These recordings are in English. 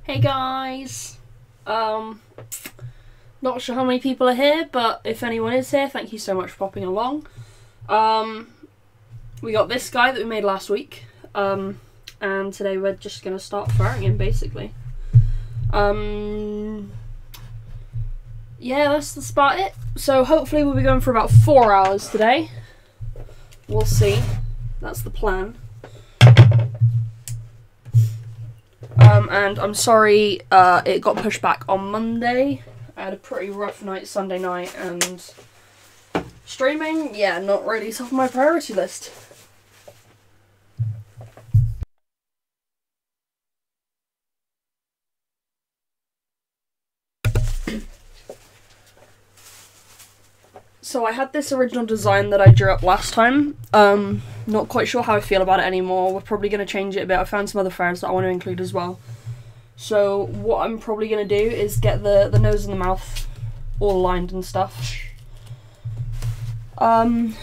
Hey guys, not sure how many people are here, but if anyone is here, thank you so much for popping along. We got this guy that we made last week, and today we're just gonna start firing him, basically. Yeah, that's about it. So hopefully we'll be going for about 4 hours today. We'll see. That's the plan. And I'm sorry it got pushed back on Monday. I had a pretty rough night Sunday night, and streaming, yeah, not really top of my priority list. So I had this original design that I drew up last time. Not quite sure how I feel about it anymore. We're probably going to change it a bit. I found some other friends that I want to include as well. So what I'm probably going to do is get the nose and the mouth all aligned and stuff. And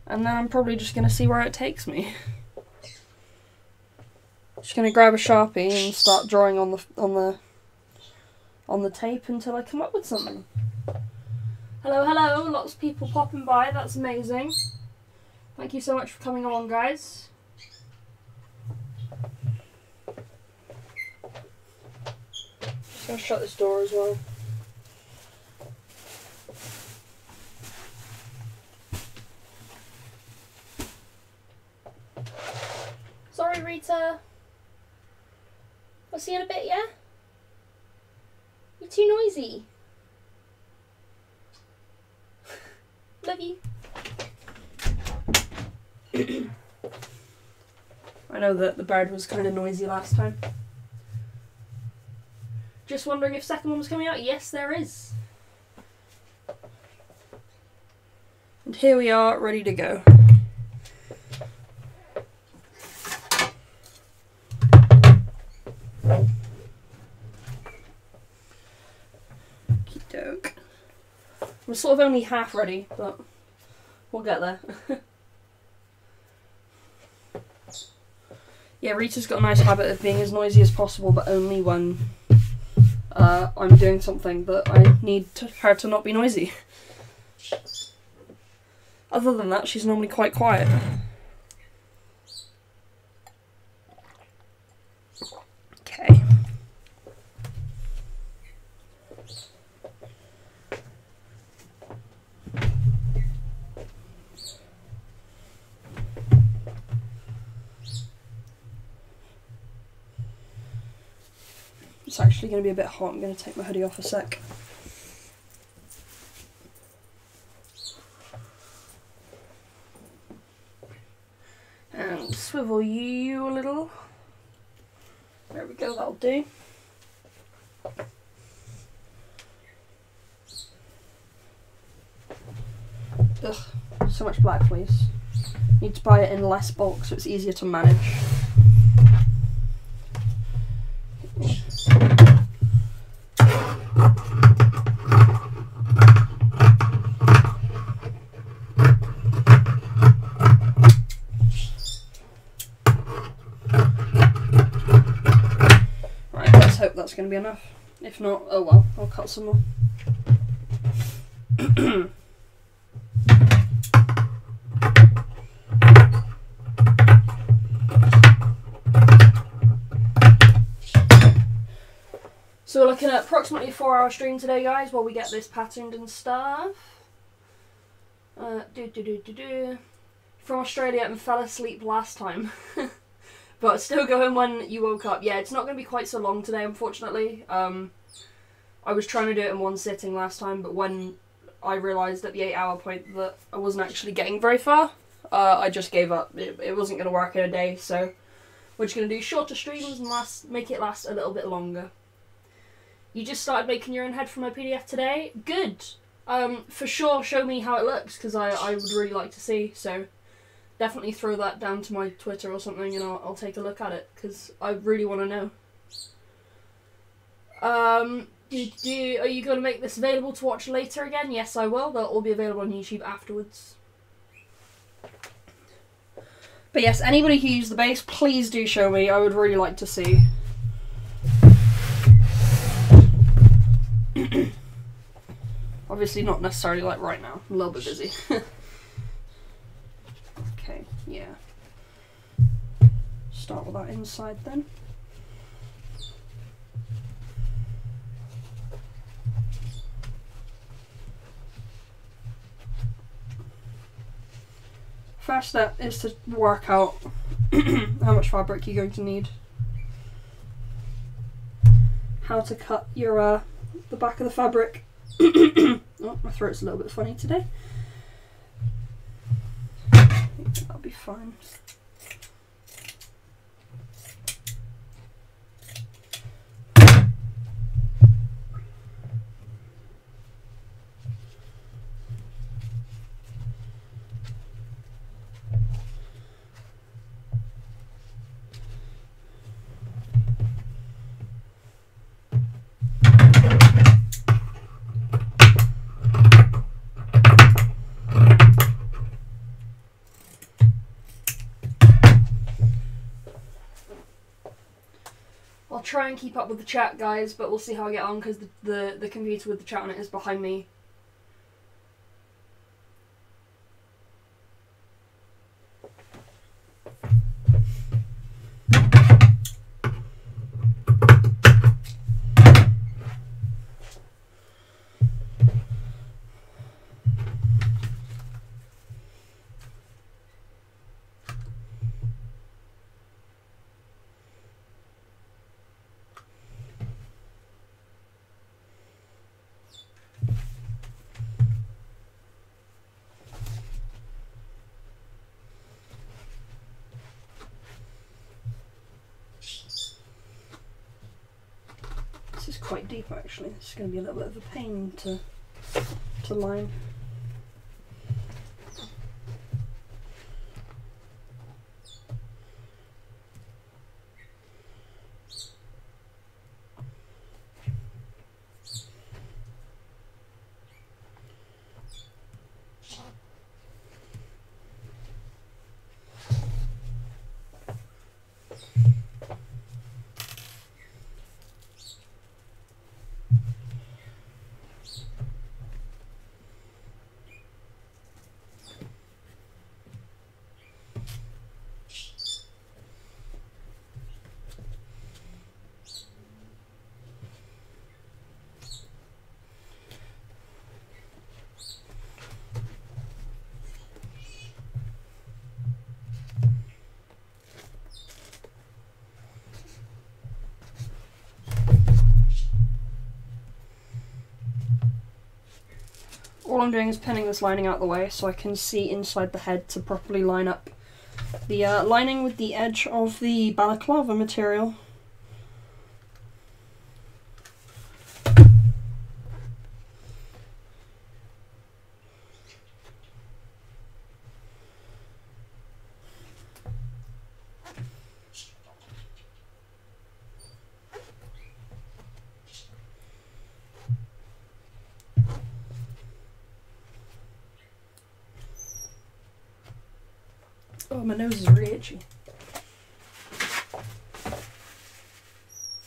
then I'm probably just going to see where it takes me. Just going to grab a Sharpie and start drawing on the tape until I come up with something. Hello, hello, lots of people popping by, that's amazing. Thank you so much for coming along, guys. Just gonna shut this door as well. Sorry, Rita. I'll see you in a bit, yeah? You're too noisy. Love you. I know that the bird was kind of noisy last time. Just wondering if second one was coming out. Yes, there is. And here we are, ready to go. Okey-doke. I'm sort of only half ready, but we'll get there. Yeah, Rita's got a nice habit of being as noisy as possible, but only when I'm doing something that I need her to not be noisy. Other than that, she's normally quite quiet. Okay. It's actually going to be a bit hot. I'm going to take my hoodie off a sec. And swivel you a little. There we go, that'll do. Ugh, so much black, please. Need to buy it in less bulk so it's easier to manage. Right, let's hope that's going to be enough. If not, oh well, I'll cut some more. So we're looking at approximately a 4-hour stream today, guys, while we get this patterned and stuff. From Australia and fell asleep last time. But still going when you woke up. Yeah, it's not going to be quite so long today, unfortunately. I was trying to do it in one sitting last time, but when I realised at the 8-hour point that I wasn't actually getting very far, I just gave up. It wasn't going to work in a day, so we're just going to do shorter streams and make it last a little bit longer. You just started making your own head from my PDF today? Good! For sure, show me how it looks, because I would really like to see, so definitely throw that down to my Twitter or something and I'll take a look at it, because I really want to know. Are you going to make this available to watch later again? Yes, I will. They'll all be available on YouTube afterwards. But yes, anybody who used the base, please do show me. I would really like to see. Obviously not necessarily like right now. I'm a little bit busy. Okay, yeah. Start with that inside then. First step is to work out how much fabric you're going to need. How to cut your the back of the fabric. Oh, my throat's a little bit funny today. That'll be fine. I'll try and keep up with the chat, guys, but we'll see how I get on because the computer with the chat on it is behind me. This is quite deep actually. It's going to be a little bit of a pain to line. All I'm doing is pinning this lining out of the way so I can see inside the head to properly line up the lining with the edge of the balaclava material. Oh, my nose is really itchy.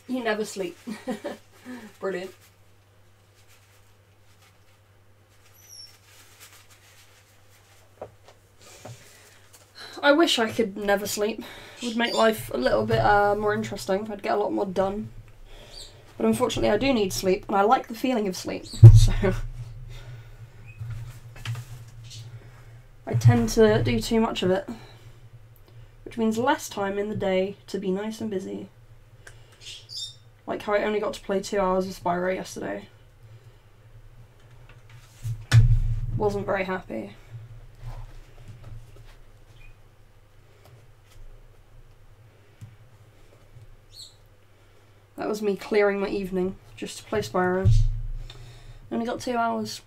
You never sleep. Brilliant. I wish I could never sleep. It would make life a little bit more interesting. I'd get a lot more done. But unfortunately I do need sleep, and I like the feeling of sleep, so... I tend to do too much of it. Which means less time in the day to be nice and busy. Like how I only got to play 2 hours of Spyro yesterday. Wasn't very happy. That was me clearing my evening just to play Spyro. Only got 2 hours.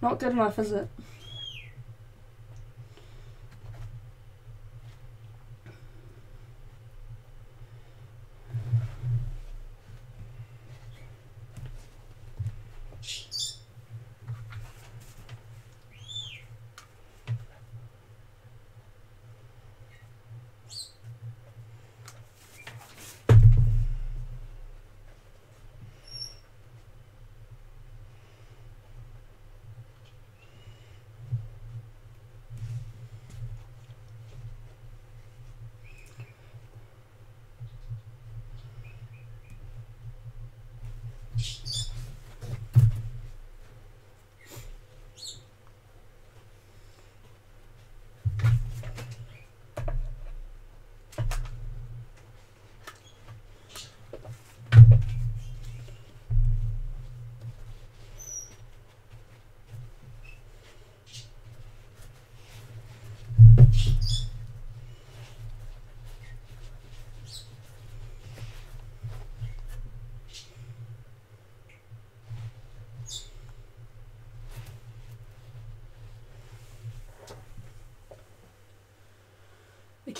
Not good enough, is it?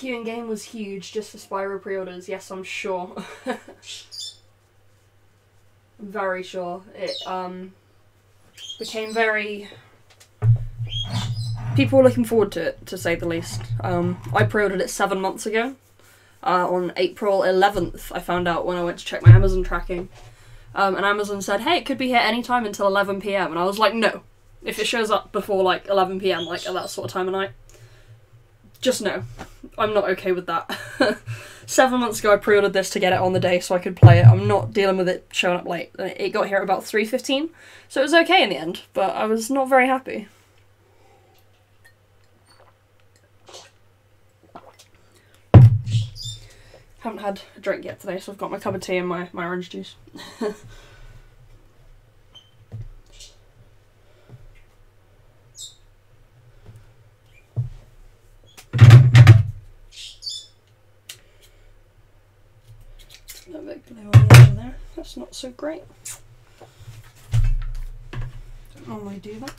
queue in game was huge just for Spyro pre-orders. Yes, I'm sure. I'm very sure. It became very... People were looking forward to it, to say the least. I pre-ordered it 7 months ago. On April 11th, I found out when I went to check my Amazon tracking. And Amazon said, hey, it could be here anytime until 11 PM. And I was like, no. If it shows up before, like, 11 PM, like, at that sort of time of night, just no. I'm not okay with that. 7 months ago, I pre-ordered this to get it on the day so I could play it. I'm not dealing with it showing up late. It got here at about 3:15, so it was okay in the end, but I was not very happy. Haven't had a drink yet today, so I've got my cup of tea and my orange juice. A little bit glue on the edge of there. That's not so great. Don't normally do that.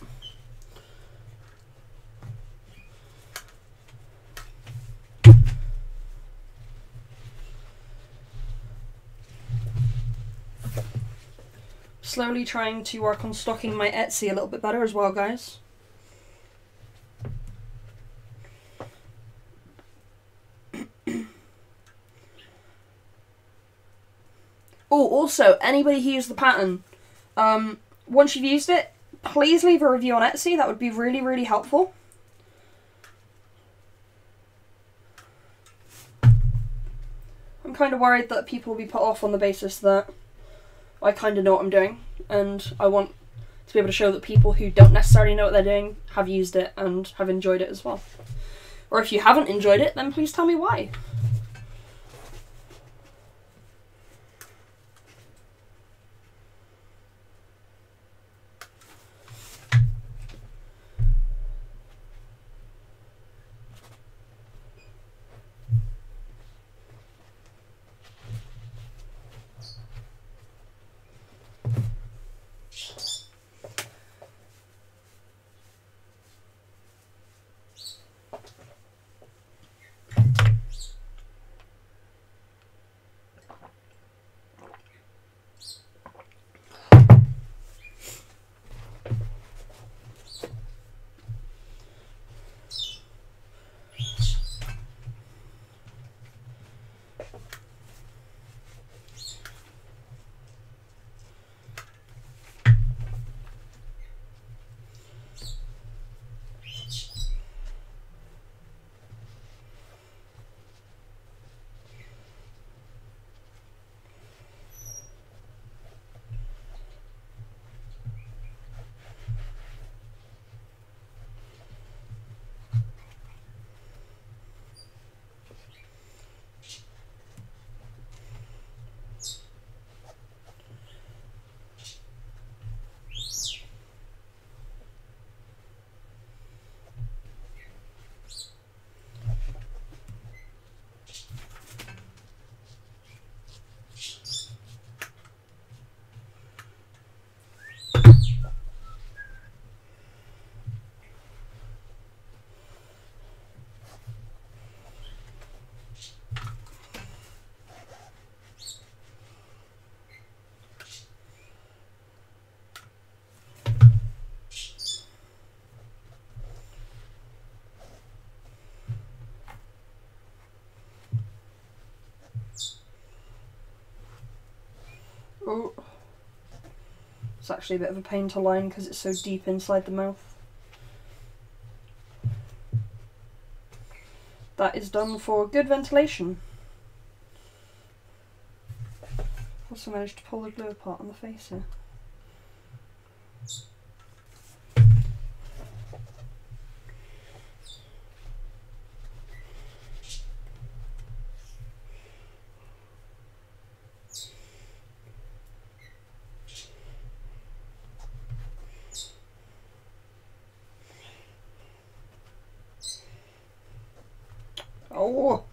Slowly trying to work on stocking my Etsy a little bit better as well, guys. Oh, also, anybody who used the pattern, once you've used it, please leave a review on Etsy. That would be really, really helpful. I'm kind of worried that people will be put off on the basis that I kind of know what I'm doing, and I want to be able to show that people who don't necessarily know what they're doing have used it and have enjoyed it as well. Or if you haven't enjoyed it, then please tell me why. Oh, it's actually a bit of a pain to line because it's so deep inside the mouth. That is done for good ventilation. Also managed to pull the glue apart on the face here. Oh!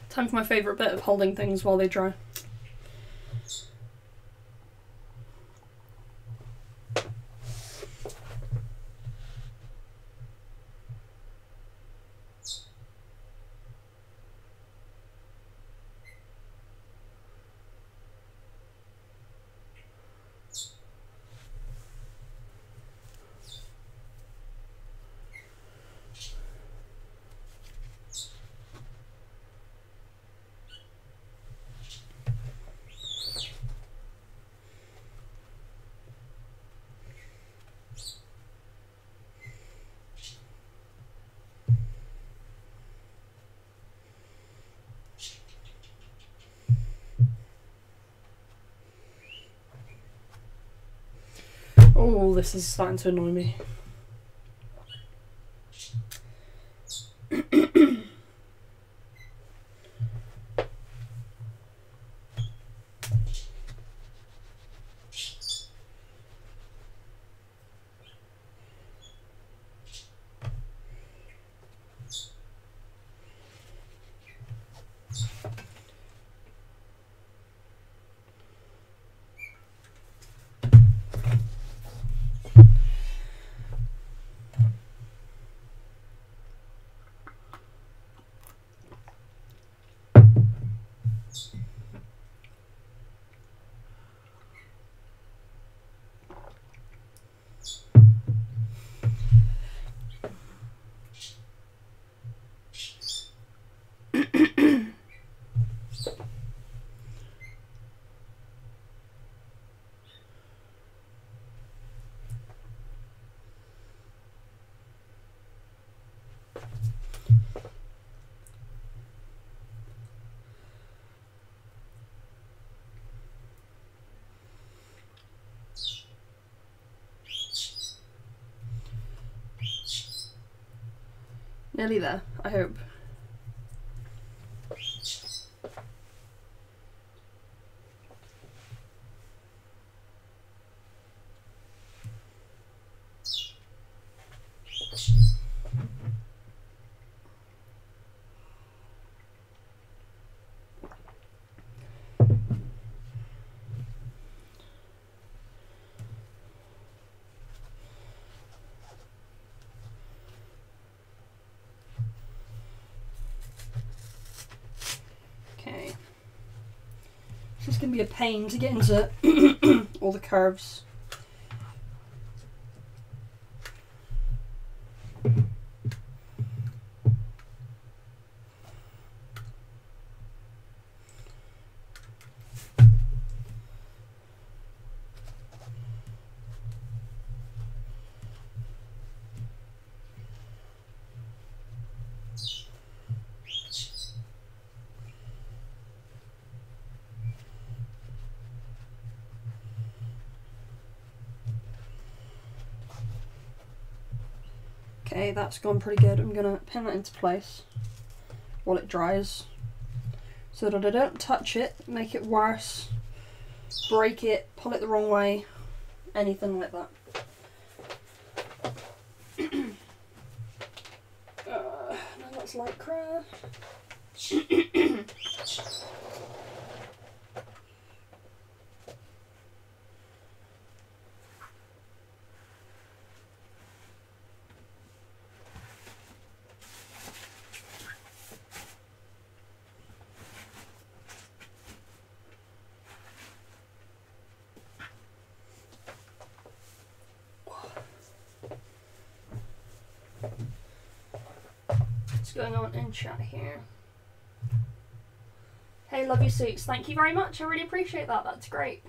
Time for my favourite bit of holding things while they dry. Oh, this is starting to annoy me. Nearly there, I hope. Okay. It's just going to be a pain to get into all the curves. Okay, that's gone pretty good. I'm going to pin that into place while it dries so that I don't touch it, make it worse, break it, pull it the wrong way, anything like that. Now that's lycra. What's going on in chat here? Hey, love your suits. Thank you very much. I really appreciate that. That's great.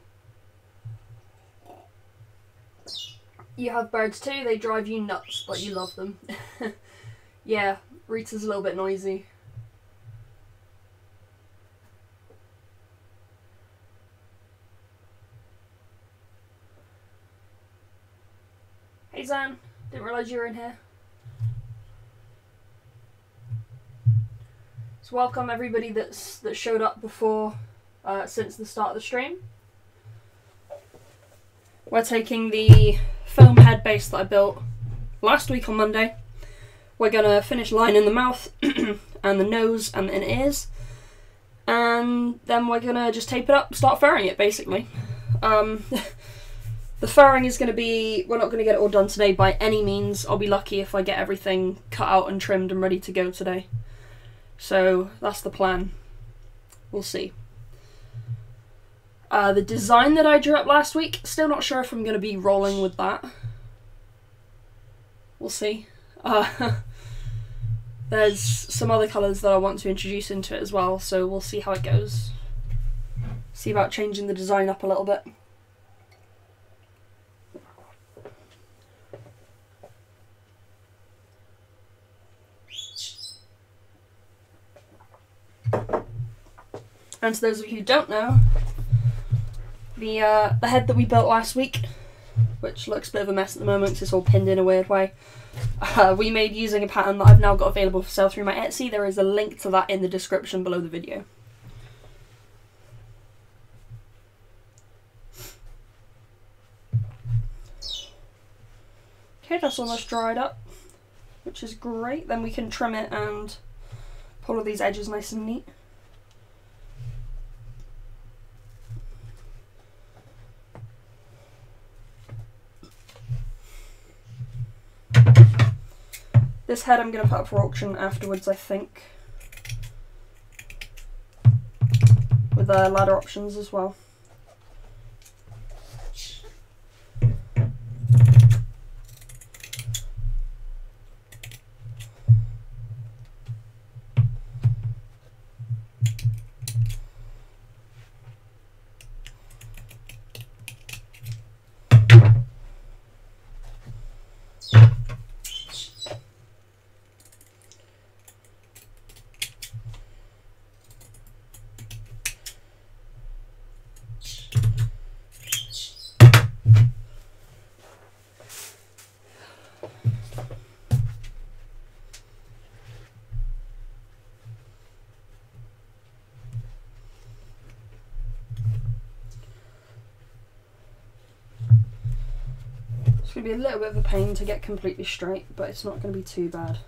You have birds too. They drive you nuts, but you love them. Yeah, Rita's a little bit noisy. Hey Zan, didn't realise you were in here. So welcome everybody that showed up before, since the start of the stream. We're taking the foam head base that I built last week on Monday. We're gonna finish lining the mouth and the nose and the inner ears, and then we're gonna just tape it up, start furring it basically. The furring is gonna be, we're not gonna get it all done today by any means. I'll be lucky if I get everything cut out and trimmed and ready to go today. So that's the plan. We'll see. The design that I drew up last week, still not sure if I'm going to be rolling with that. We'll see. There's some other colours that I want to introduce into it as well, so we'll see how it goes. See about changing the design up a little bit. And to those of you who don't know, the head that we built last week which looks a bit of a mess at the moment because it's all pinned in a weird way. We made using a pattern that I've now got available for sale through my Etsy. There is a link to that in the description below the video. Okay, that's almost dried up, which is great. Then we can trim it and pull all these edges nice and neat. This head I'm going to put up for auction afterwards, I think, with ladder options as well. It's going to be a little bit of a pain to get completely straight, but it's not going to be too bad.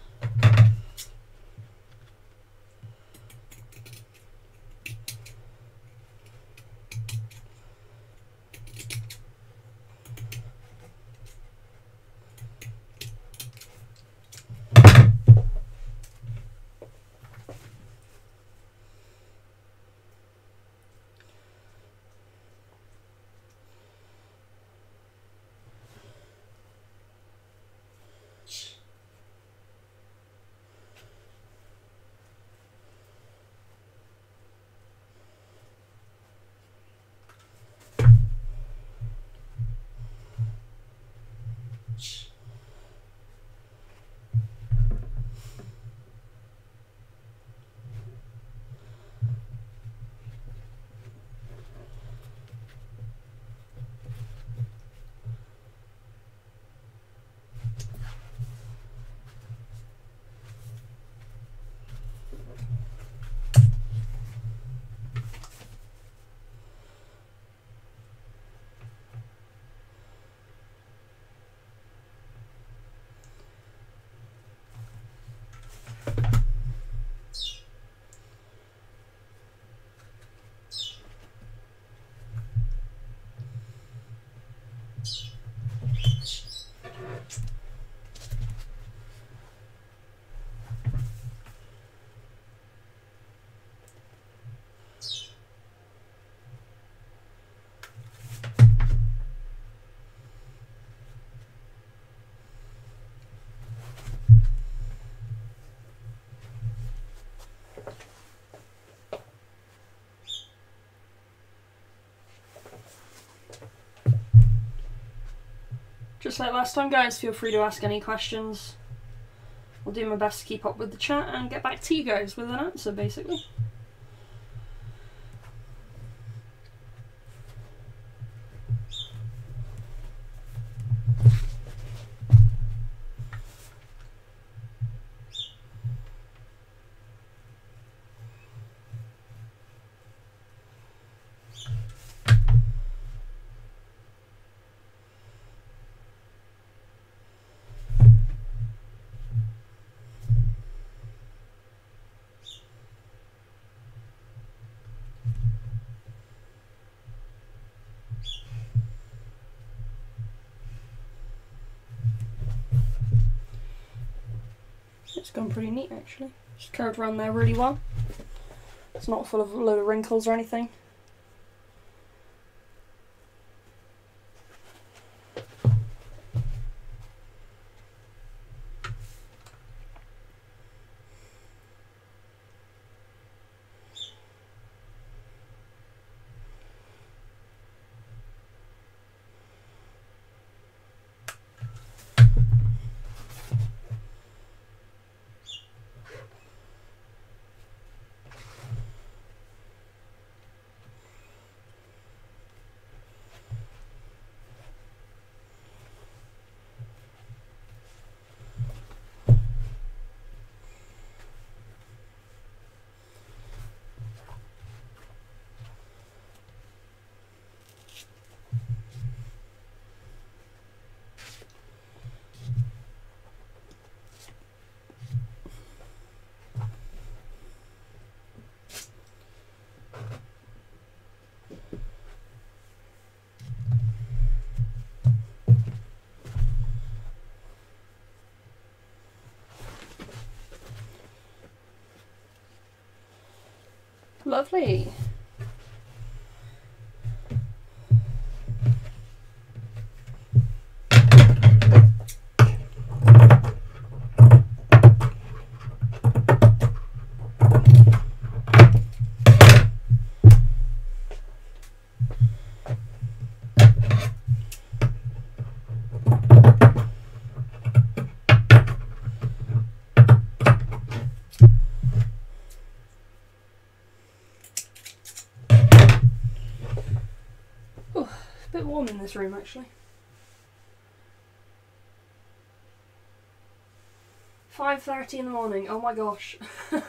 Just like last time, guys, feel free to ask any questions. I'll do my best to keep up with the chat and get back to you guys with an answer, basically. It's gone pretty neat, actually. Just curved around there really well. It's not full of a load of wrinkles or anything. Lovely. A bit warm in this room actually. 5:30 in the morning, oh my gosh. 2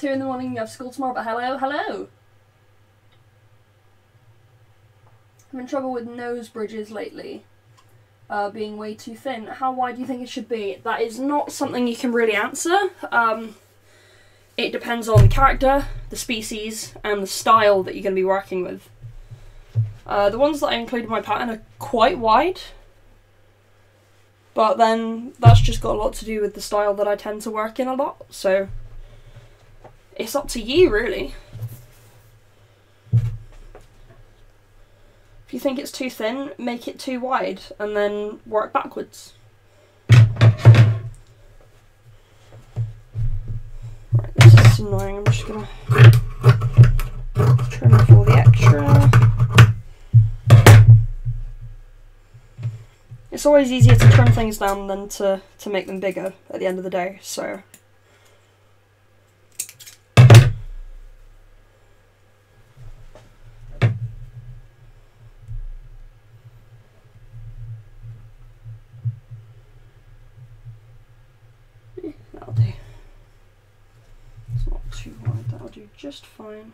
in the morning, you have school tomorrow, but hello. I'm in trouble with nose bridges lately. Being way too thin. How wide do you think it should be? That is not something you can really answer. It depends on the character, the species, and the style that you're going to be working with. The ones that I include in my pattern are quite wide, but then that's just got a lot to do with the style that I tend to work in a lot, so it's up to you really. If you think it's too thin, make it too wide, and then work backwards. Right, this is annoying, I'm just gonna trim off all the extra. It's always easier to trim things down than to make them bigger at the end of the day, so. That'll do. It's not too wide, that'll do just fine.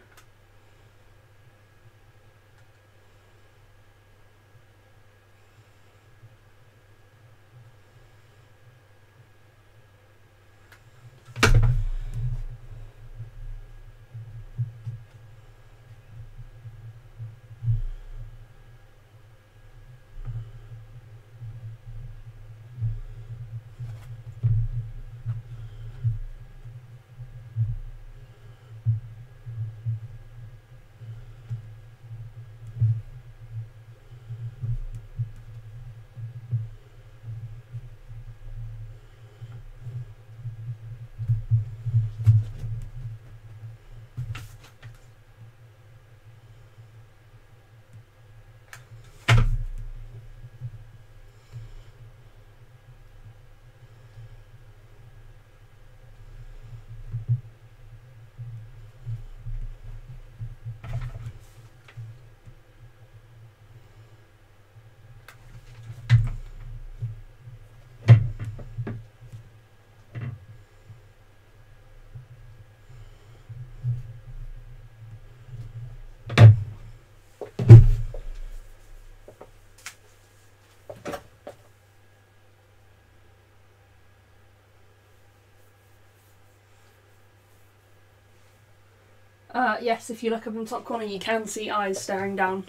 Yes, if you look up in the top corner you can see eyes staring down.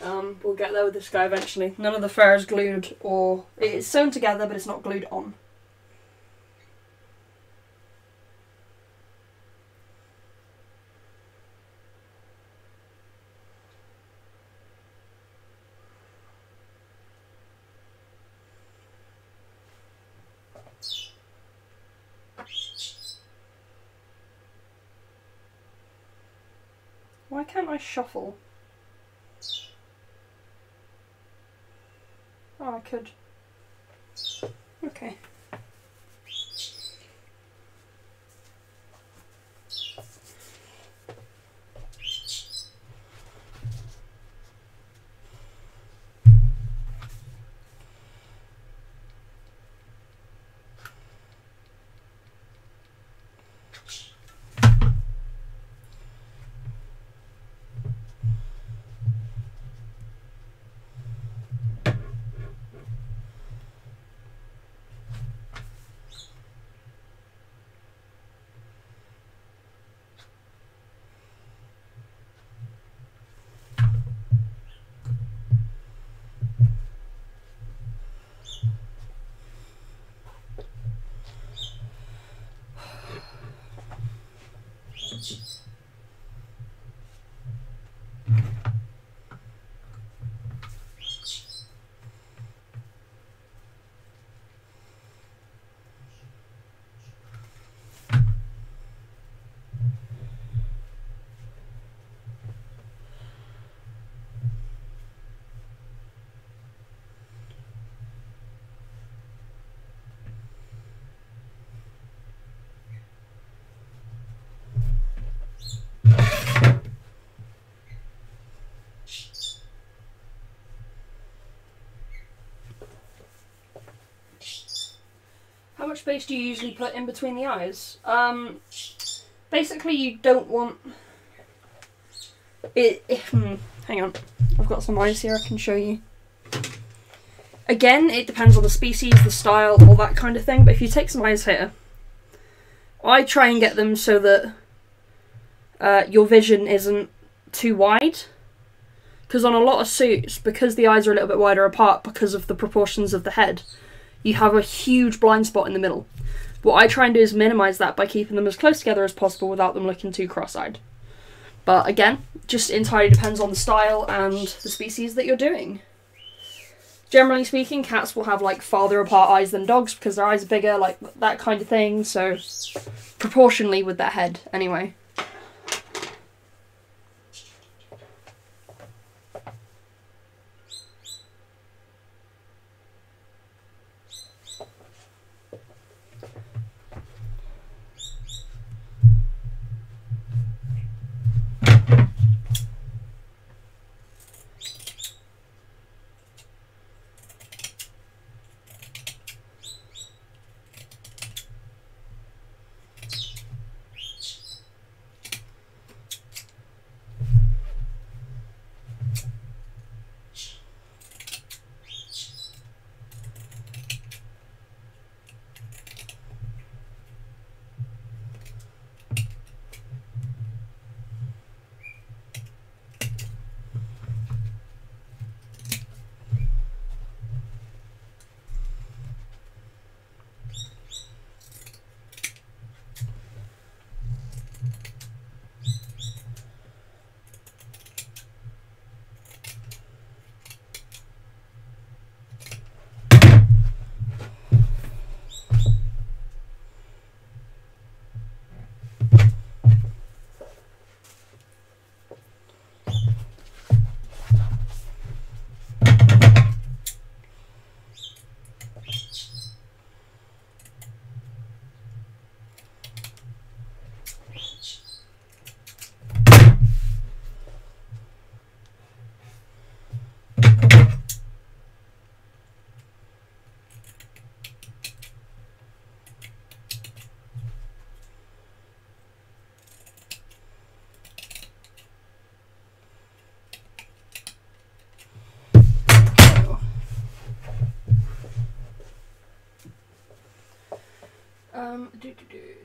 We'll get there with this guy eventually. None of the fur is glued, or it's sewn together but it's not glued on. Why can't I shuffle? Oh, I could. Okay. much space do you usually put in between the eyes? Basically you don't want it. Hang on, I've got some eyes here I can show you. Again, it depends on the species, the style, all that kind of thing, but if you take some eyes here, I try and get them so that your vision isn't too wide. Because on a lot of suits, because the eyes are a little bit wider apart because of the proportions of the head, you have a huge blind spot in the middle. What I try and do is minimise that by keeping them as close together as possible without them looking too cross-eyed. But again, just entirely depends on the style and the species that you're doing. Generally speaking, cats will have like farther apart eyes than dogs because their eyes are bigger, like that kind of thing, so proportionally with their head anyway.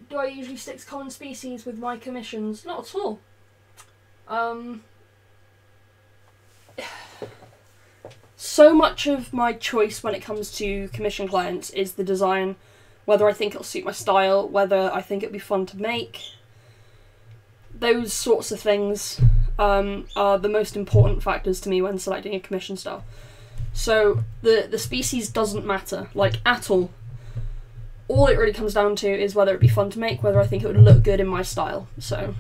Do I usually stick to common species with my commissions? Not at all. So much of my choice when it comes to commission clients is the design, whether I think it'll suit my style, whether I think it'll be fun to make. Those sorts of things are the most important factors to me when selecting a commission style. So the species doesn't matter, like, at all. All it really comes down to is whether it be fun to make, whether I think it would look good in my style. So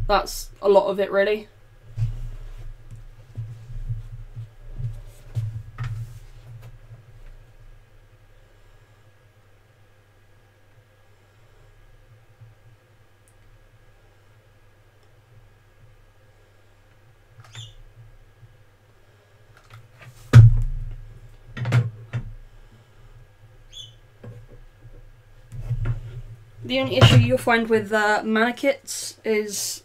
that's a lot of it, really. The only issue you'll find with mannequins is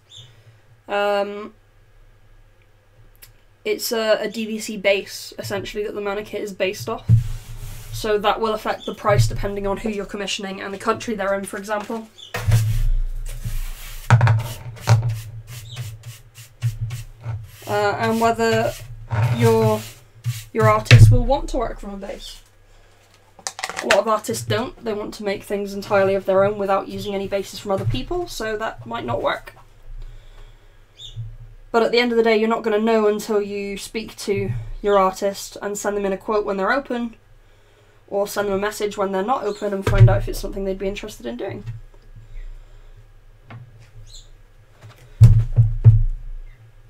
it's a DVC base, essentially, that the mannequin is based off. So that will affect the price depending on who you're commissioning and the country they're in, for example. And whether your artist will want to work from a base. A lot of artists don't. They want to make things entirely of their own without using any bases from other people, so that might not work. But at the end of the day, you're not going to know until you speak to your artist and send them in a quote when they're open, or send them a message when they're not open and find out if it's something they'd be interested in doing.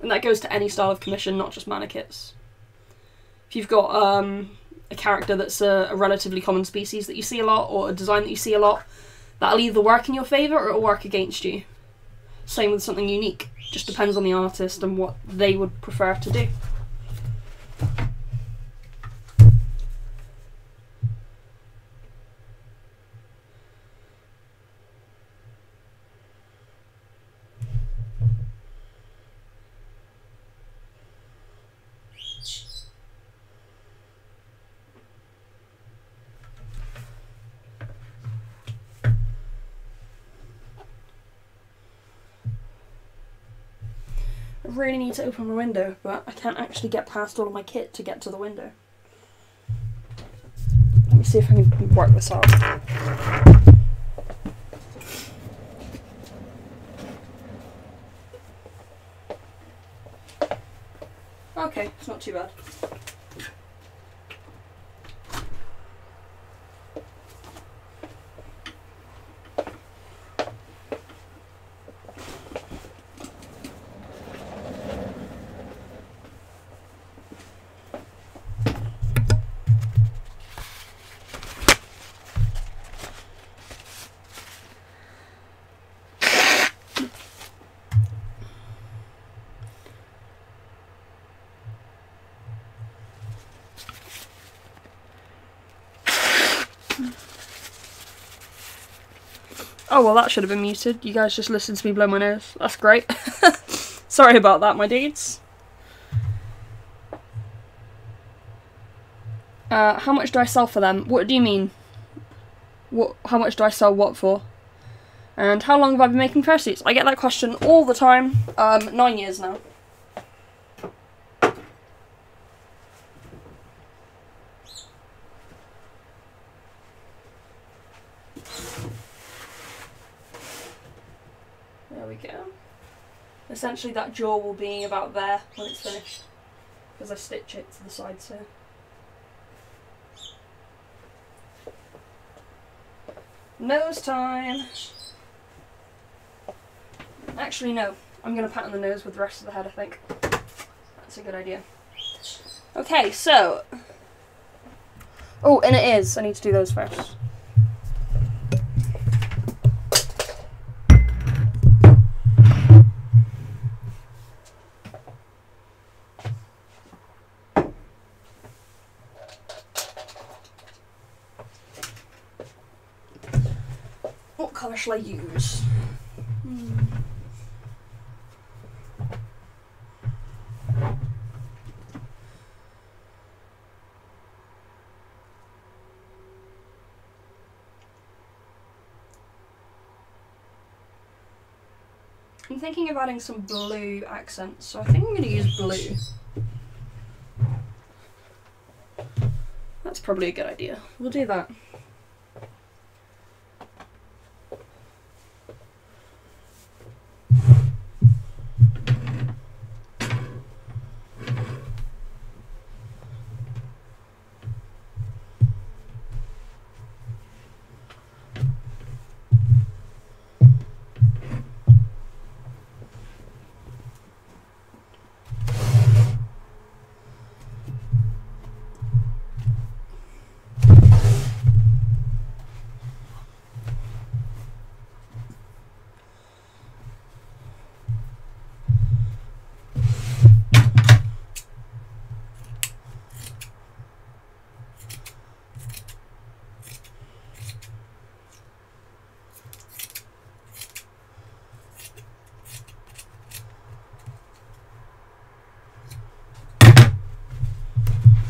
And that goes to any style of commission, not just mannequins. If you've got a character that's a relatively common species that you see a lot, or a design that you see a lot, that'll either work in your favour or it'll work against you. Same with something unique. Just depends on the artist and what they would prefer to do. really need to open my window, but I can't actually get past all of my kit to get to the window. Let me see if I can work this out. Okay, it's not too bad. Oh, well, that should have been muted. You guys just listened to me blow my nose. That's great. Sorry about that, my dudes. How much do I sell for them? What do you mean? How much do I sell what for? And how long have I been making fursuits? I get that question all the time. 9 years now. There we go. Essentially that jaw will be about there when it's finished, because I stitch it to the sides here. Nose time! Actually no, I'm going to pattern the nose with the rest of the head, I think. That's a good idea. Okay, so... Oh, and it is. I need to do those first. What colour shall I use? I'm thinking of adding some blue accents, so I think I'm going to use blue. That's probably a good idea. We'll do that.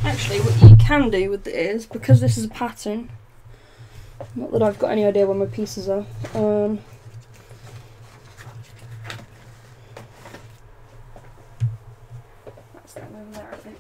Actually, what you can do with it is, because this is a pattern, not that I've got any idea where my pieces are, that's them over there, I think.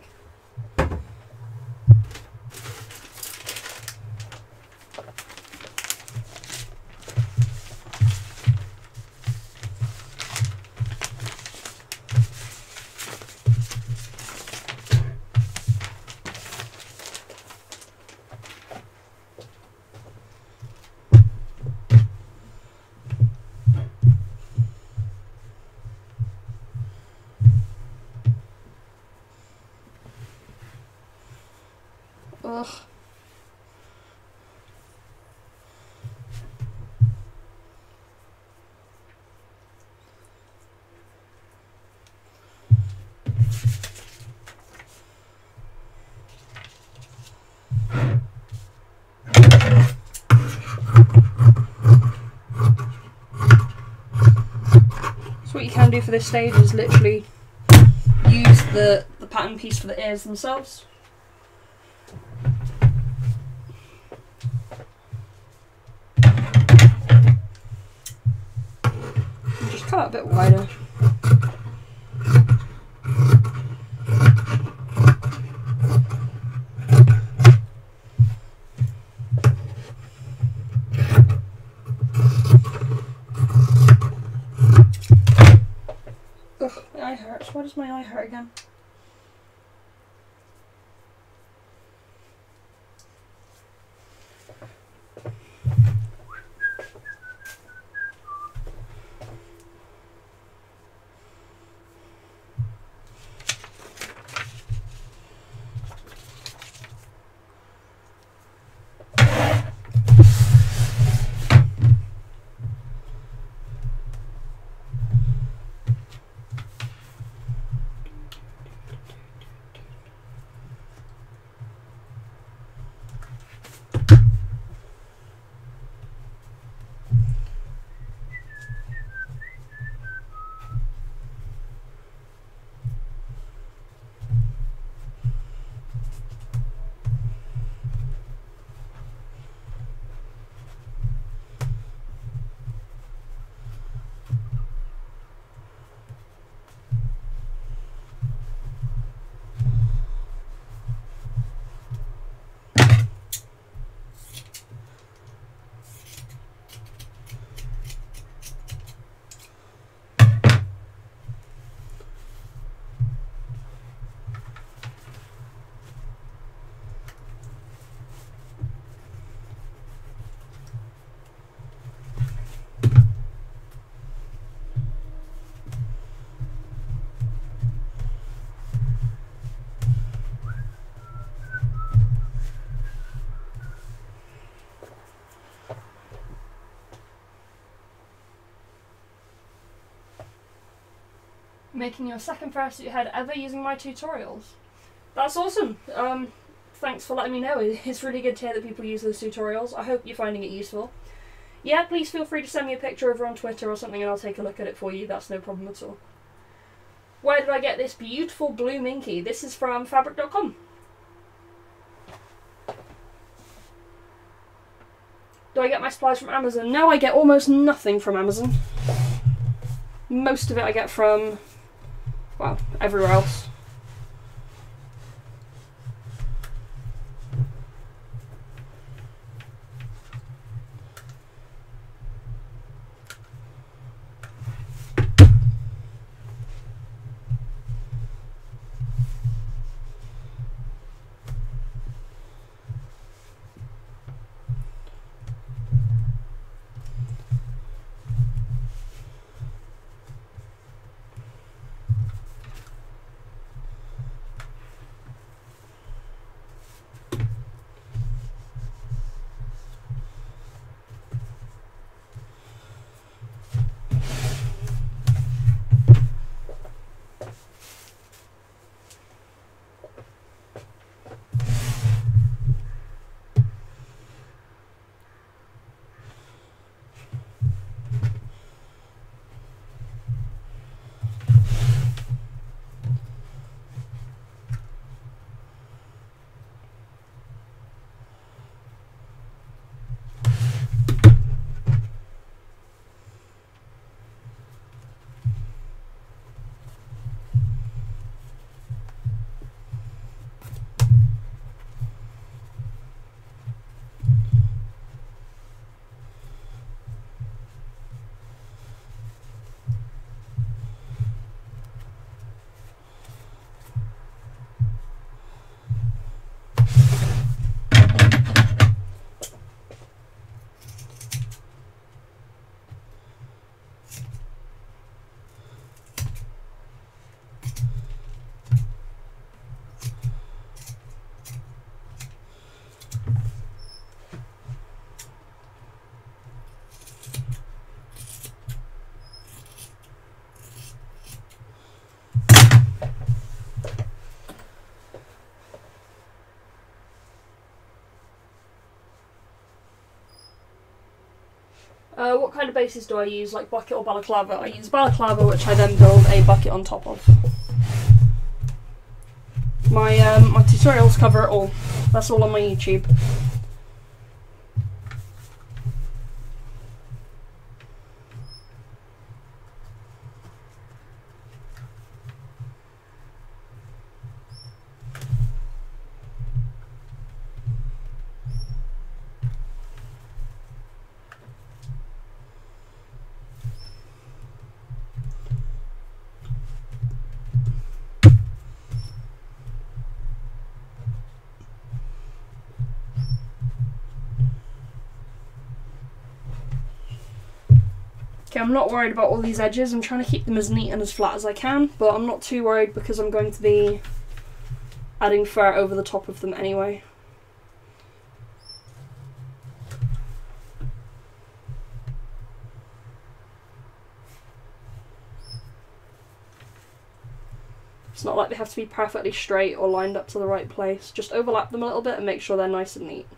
Ugh. So what you can do for this stage is literally use the pattern piece for the ears themselves. Just cut it a bit wider. Why does my eye hurt again? Making your second fursuit head ever using my tutorials. That's awesome. Thanks for letting me know. It's really good to hear that people use those tutorials. I hope you're finding it useful. Yeah, please feel free to send me a picture over on Twitter or something and I'll take a look at it for you. That's no problem at all. Where did I get this beautiful blue minky? This is from fabric.com. Do I get my supplies from Amazon? No, I get almost nothing from Amazon. Most of it I get from, well, everywhere else. What kind of bases do I use, like bucket or balaclava? I use balaclava, which I then build a bucket on top of. My tutorials cover it all. That's all on my YouTube. Okay, I'm not worried about all these edges. I'm trying to keep them as neat and as flat as I can, but I'm not too worried because I'm going to be adding fur over the top of them anyway. It's not like they have to be perfectly straight or lined up to the right place. Just overlap them a little bit and make sure they're nice and neat.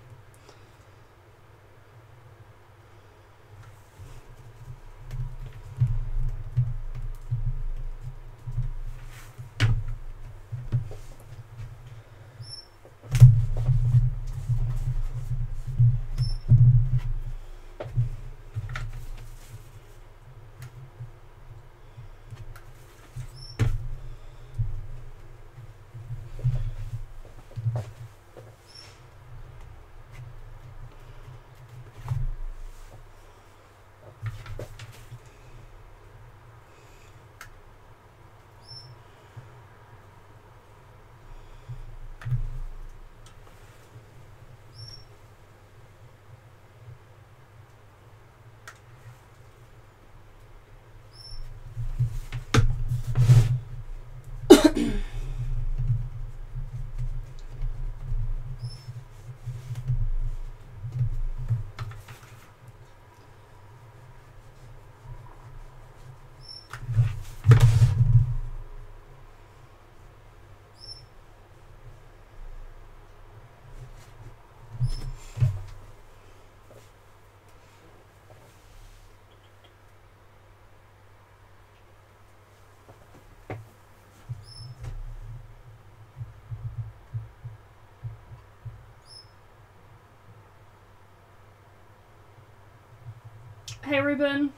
Hey Ruben,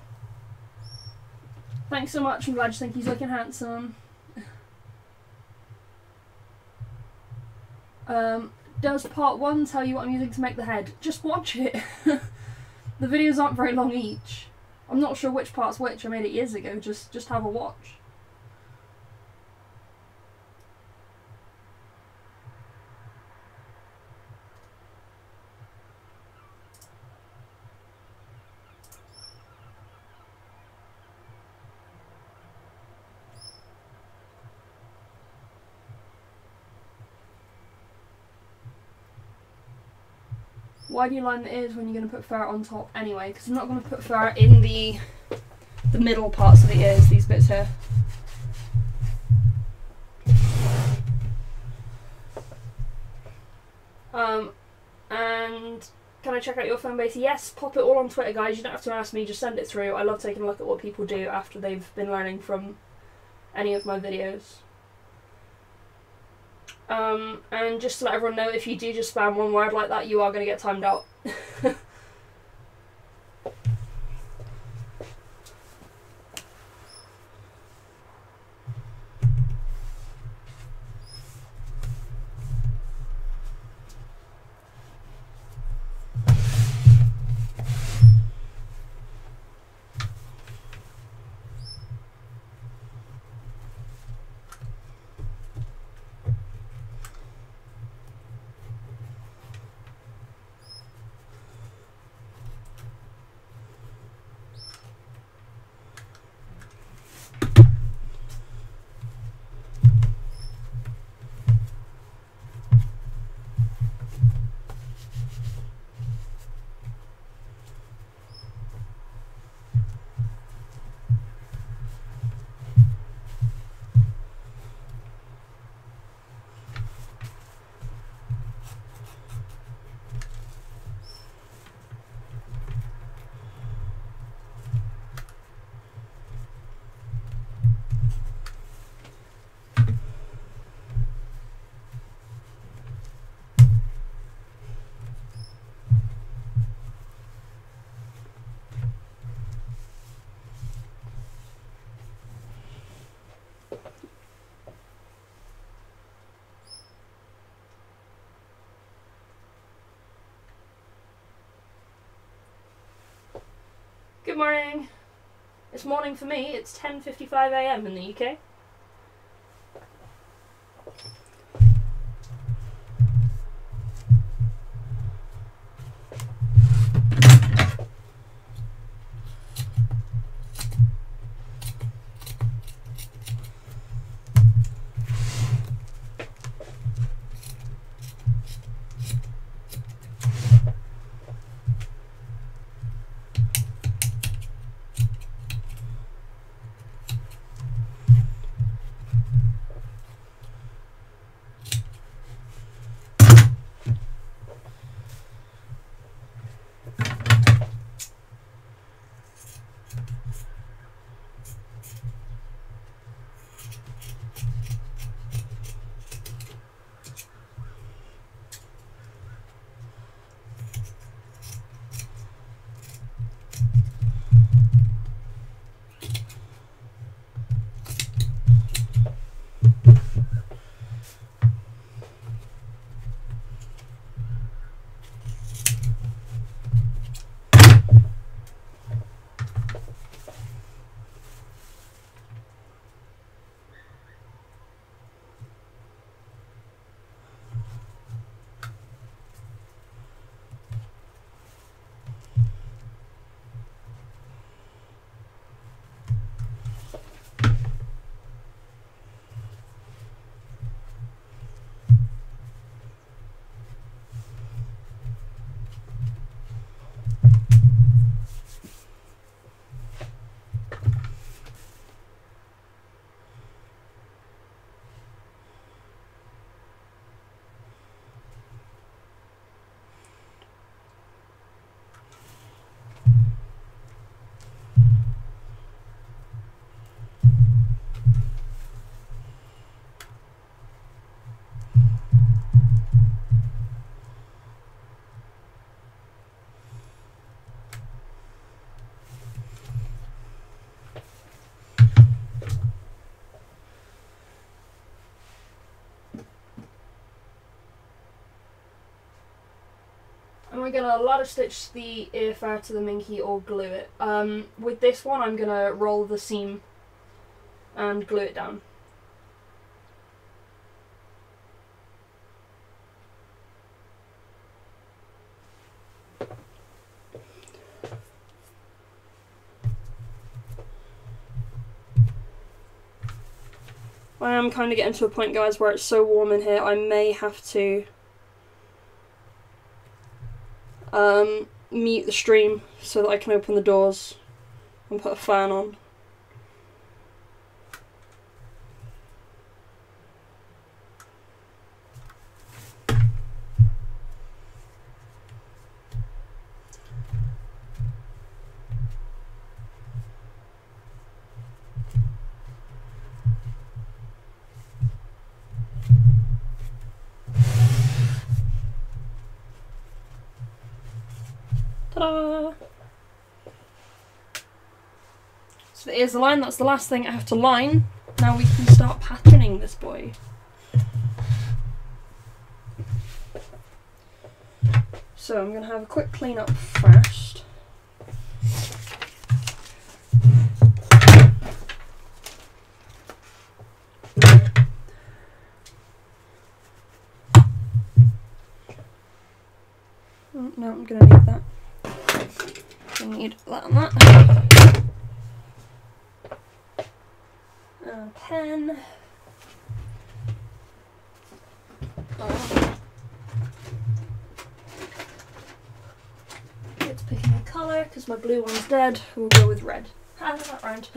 thanks so much. I'm glad you think he's looking handsome. Does part 1 tell you what I'm using to make the head? Just watch it. The videos aren't very long each. I'm not sure which part's which. I made it years ago. Just have a watch. Why do you line the ears when you're going to put fur on top anyway? Because I'm not going to put fur in the middle parts of the ears, these bits here. And can I check out your fan base? Yes, pop it all on Twitter, guys. You don't have to ask me, just send it through. I love taking a look at what people do after they've been learning from any of my videos. And just to let everyone know, if you do just spam one word like that, you are going to get timed out. Good morning. It's morning for me. It's 10:55 AM in the UK. we're gonna ladder stitch the earfare to the minky or glue it. With this one, I'm gonna roll the seam and glue it down. I am kind of getting to a point, guys, where it's so warm in here, I may have to mute the stream so that I can open the doors and put a fan on. Ta-da! So here's the line, that's the last thing I have to line. Now we can start patterning this boy. So I'm going to have a quick clean up first. Oh, no, I'm going to need that. I need that and that. A pen. It's picking a colour because my blue one's dead. We'll go with red. How did that round?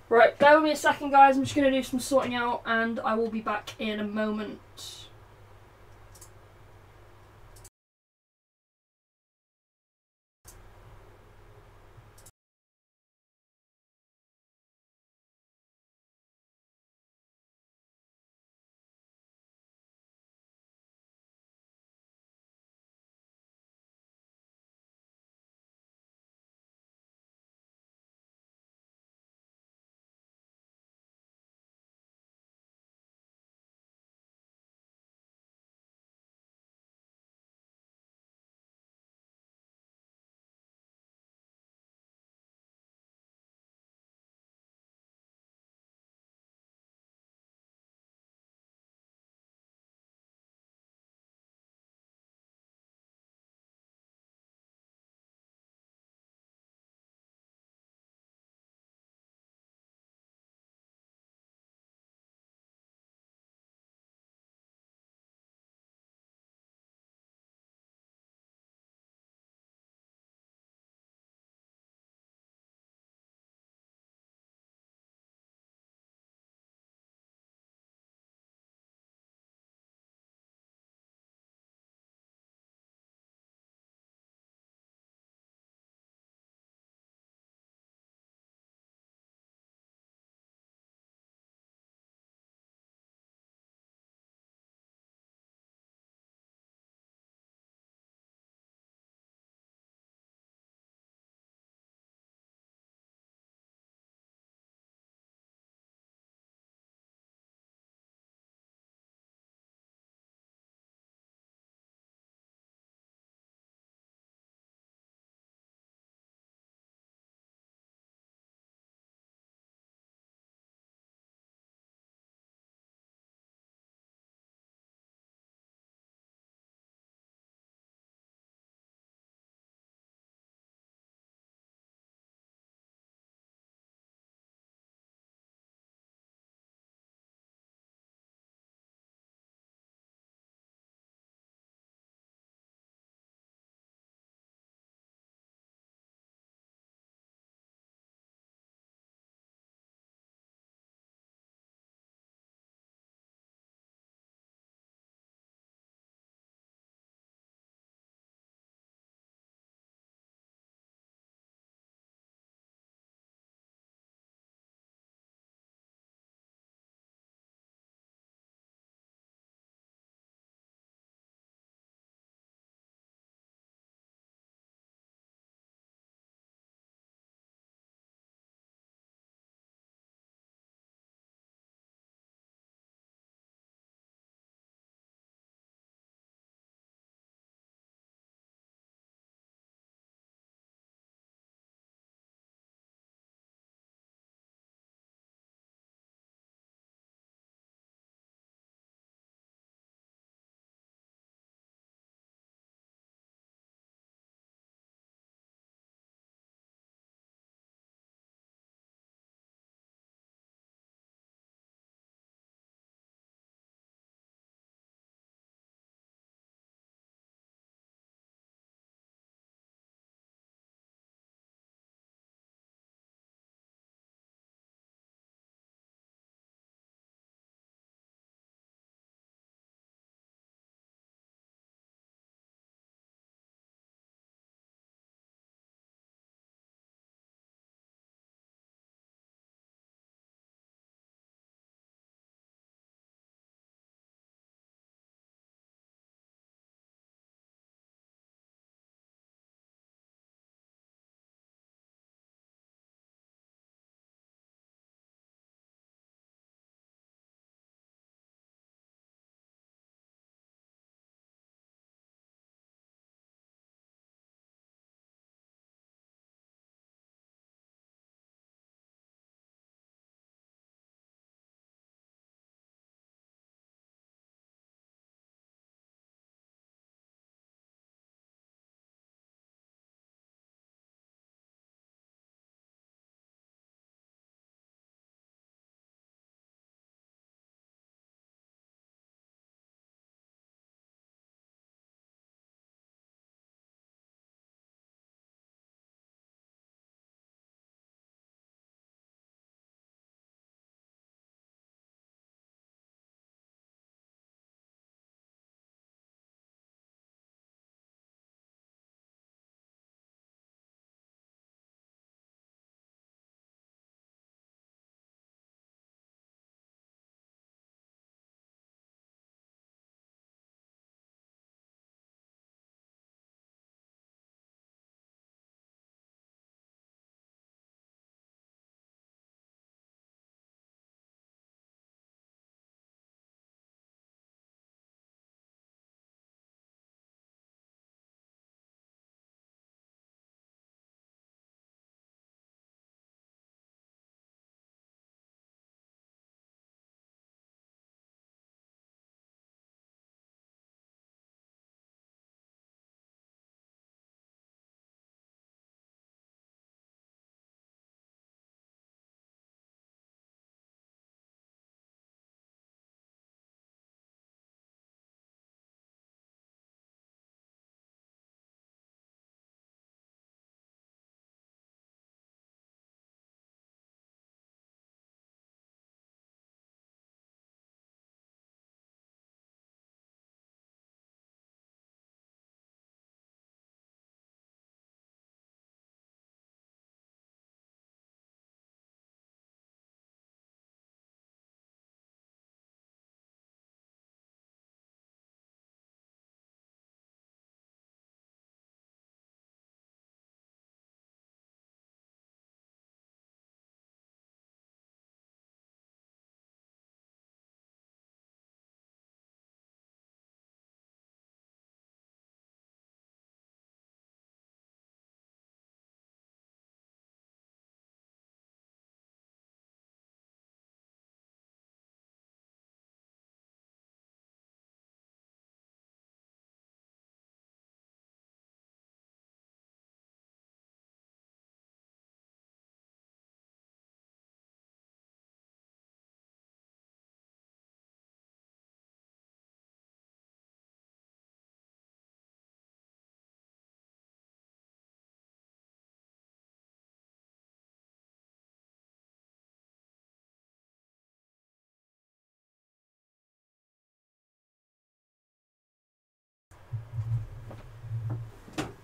Right, bear with me a second, guys. I'm just going to do some sorting out and I will be back in a moment.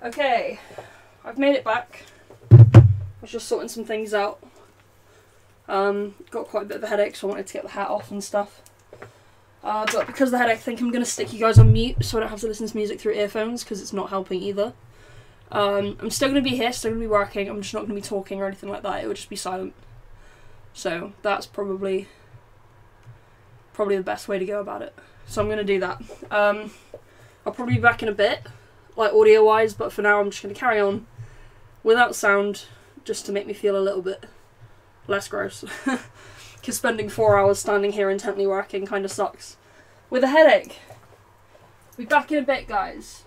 Okay, I've made it back. I was just sorting some things out. Got quite a bit of a headache, so I wanted to get the hat off and stuff. But because of the headache, I think I'm going to stick you guys on mute so I don't have to listen to music through earphones, because it's not helping either. I'm still going to be here, still going to be working, I'm just not going to be talking or anything like that, it would just be silent. So that's probably the best way to go about it. So I'm going to do that. I'll probably be back in a bit, like audio-wise, but for now I'm just going to carry on without sound, just to make me feel a little bit less gross. Because spending 4 hours standing here intently working kind of sucks. With a headache. Be back in a bit, guys.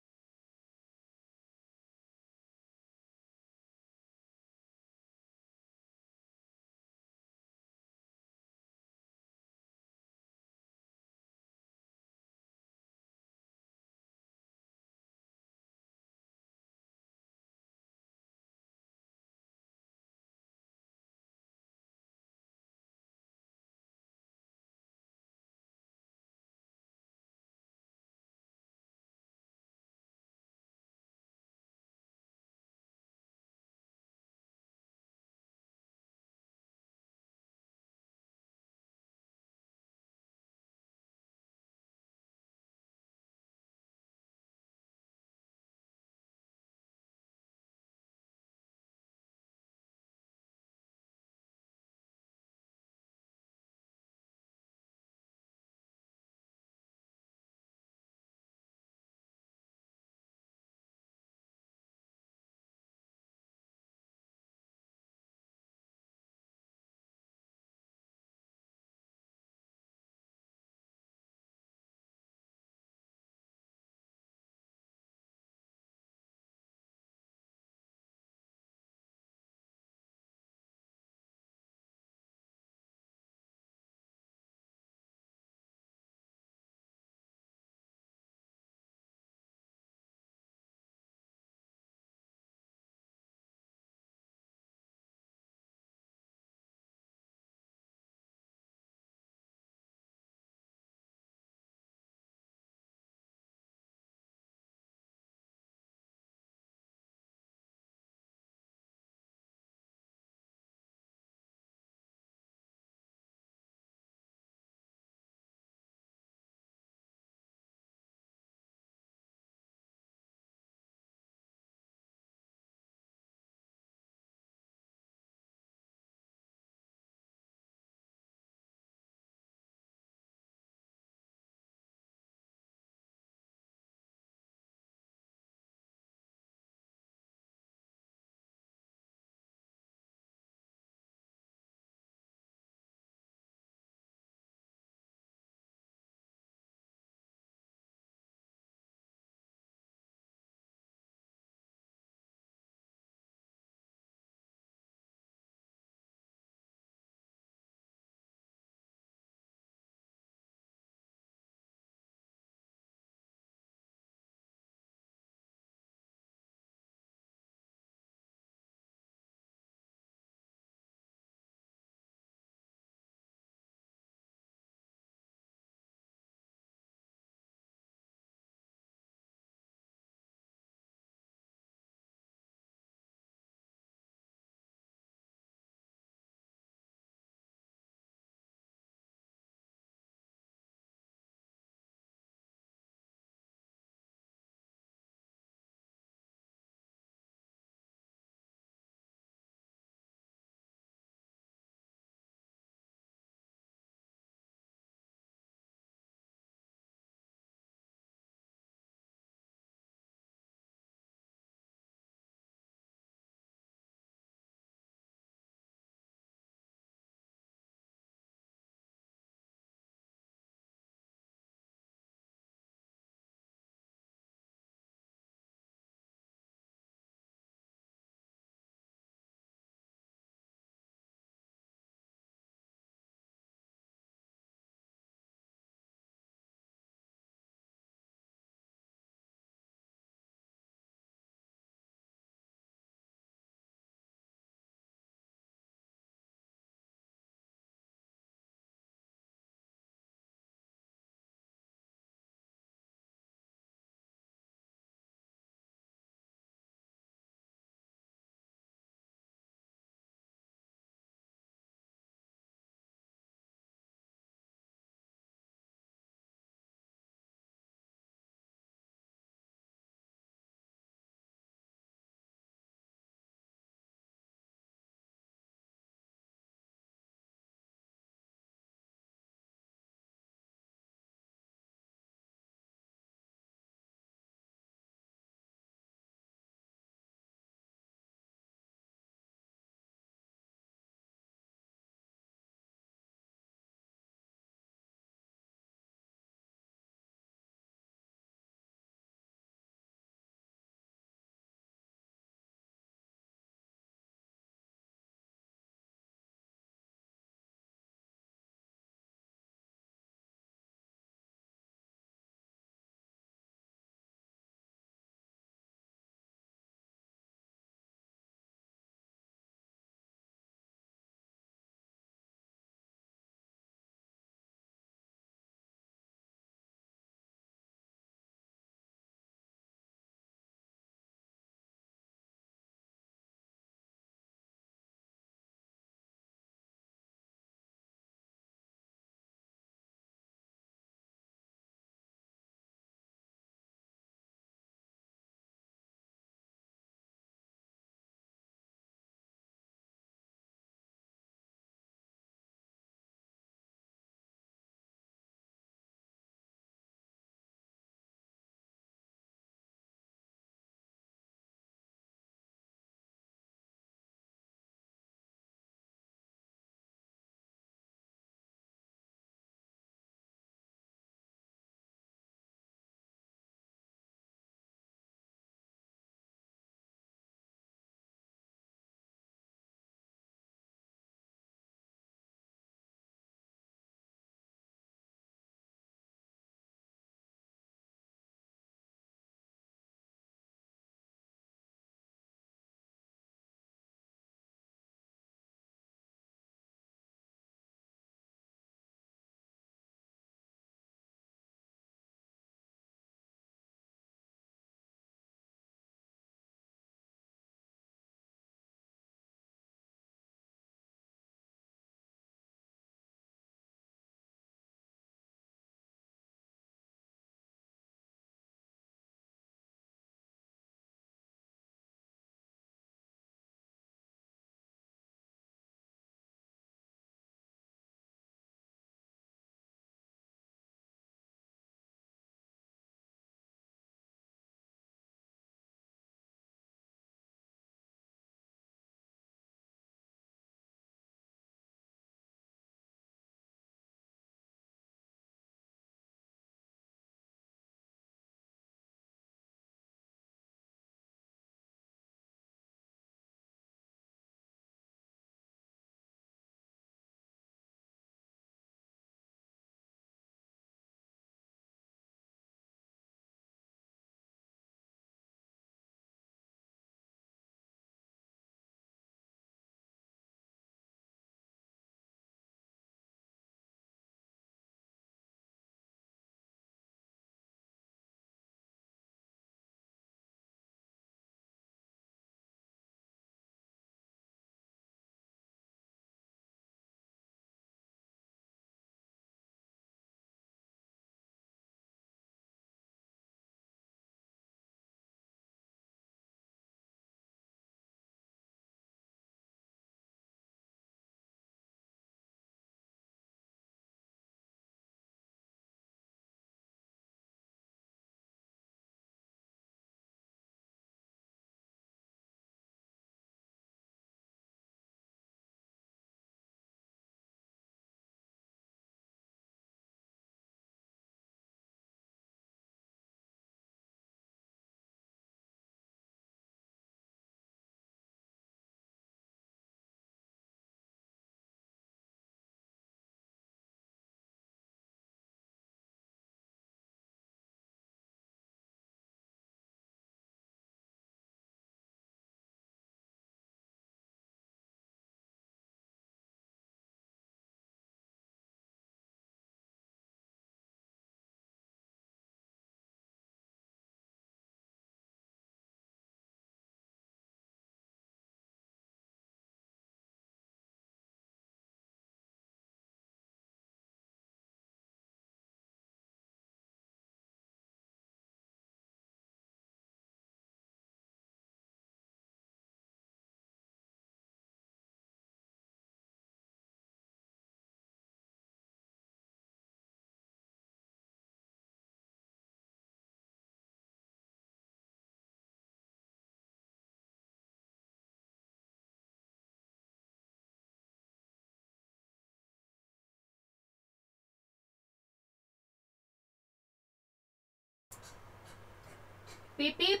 Beep beep.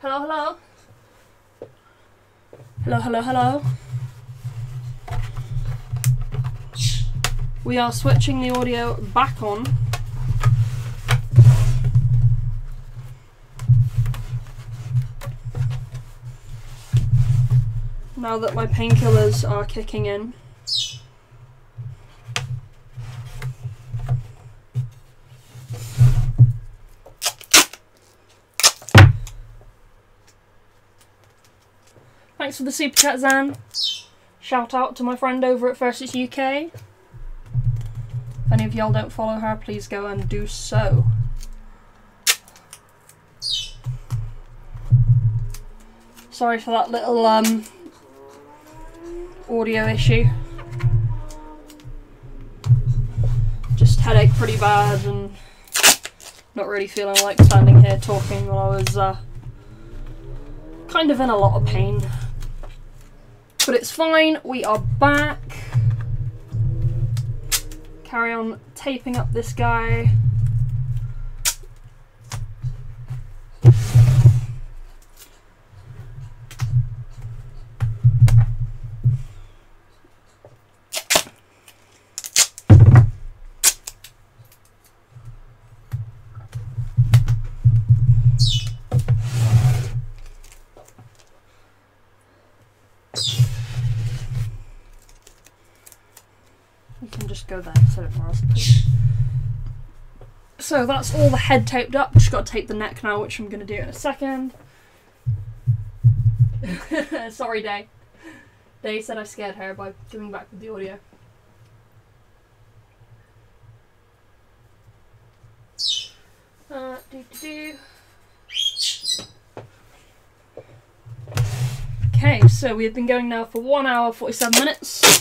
Hello, hello. Hello, hello, hello. We are switching the audio back on. Now that my painkillers are kicking in. Thanks for the super chat, Zan. Shout out to my friend over at Fursuit UK. If any of y'all don't follow her, please go and do so. Sorry for that little audio issue. Just headache pretty bad and not really feeling like standing here talking while I was kind of in a lot of pain. But it's fine, we are back. Carry on taping up this guy. Go there, so don't worry. So that's all the head taped up. Just got to tape the neck now, which I'm going to do in a second. Sorry, Day. Day said I scared her by giving back with the audio. Okay, so we've been going now for 1 hour 47 minutes.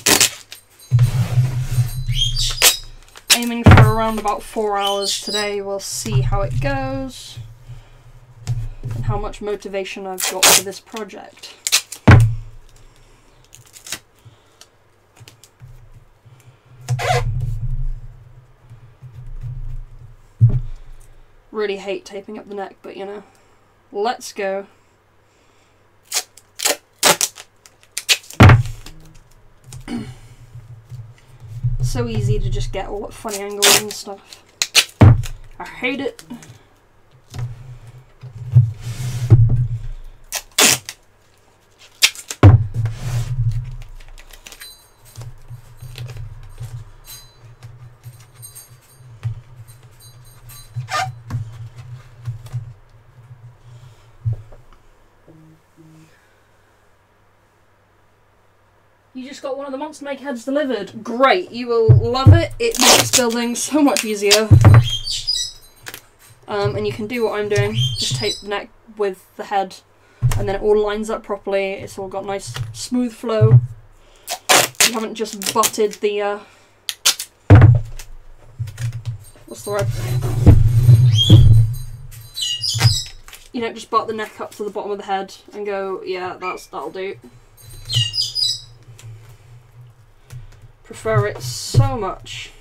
Aiming for around about 4 hours today. We'll see how it goes and how much motivation I've got for this project. Really hate taping up the neck, but you know, let's go. So easy to just get all the funny angles and stuff. I hate it. You just got one of the monster make heads delivered. Great, you will love it. It makes building so much easier. And you can do what I'm doing. Just tape the neck with the head and then it all lines up properly. It's all got nice smooth flow. You haven't just butted the what's the word? You don't just butt the neck up to the bottom of the head and go, yeah, that'll do. Prefer it so much.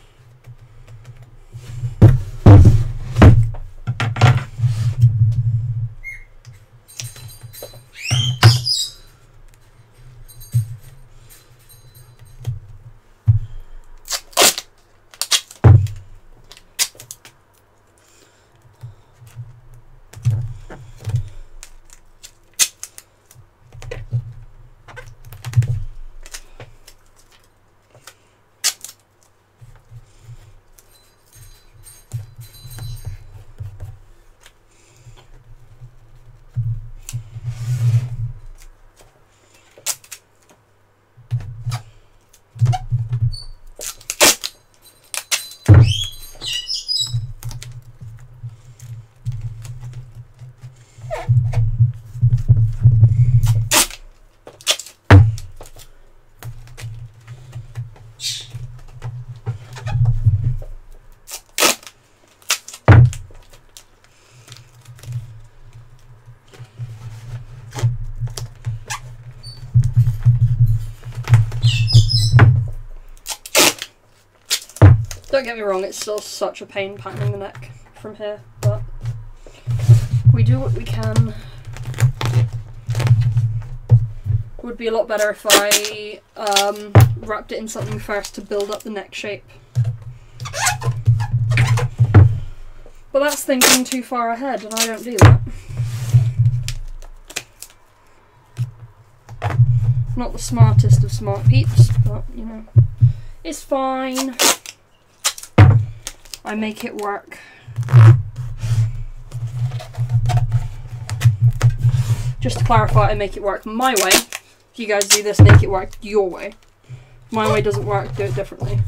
Don't get me wrong, it's still such a pain patterning the neck from here, but We do what we can. Would be a lot better if I wrapped it in something first to build up the neck shape. But that's thinking too far ahead, and I don't do that. Not the smartest of smart peeps, but you know, it's fine. I make it work. Just to clarify, I make it work my way. If you guys do this, make it work your way. My way doesn't work, do it differently.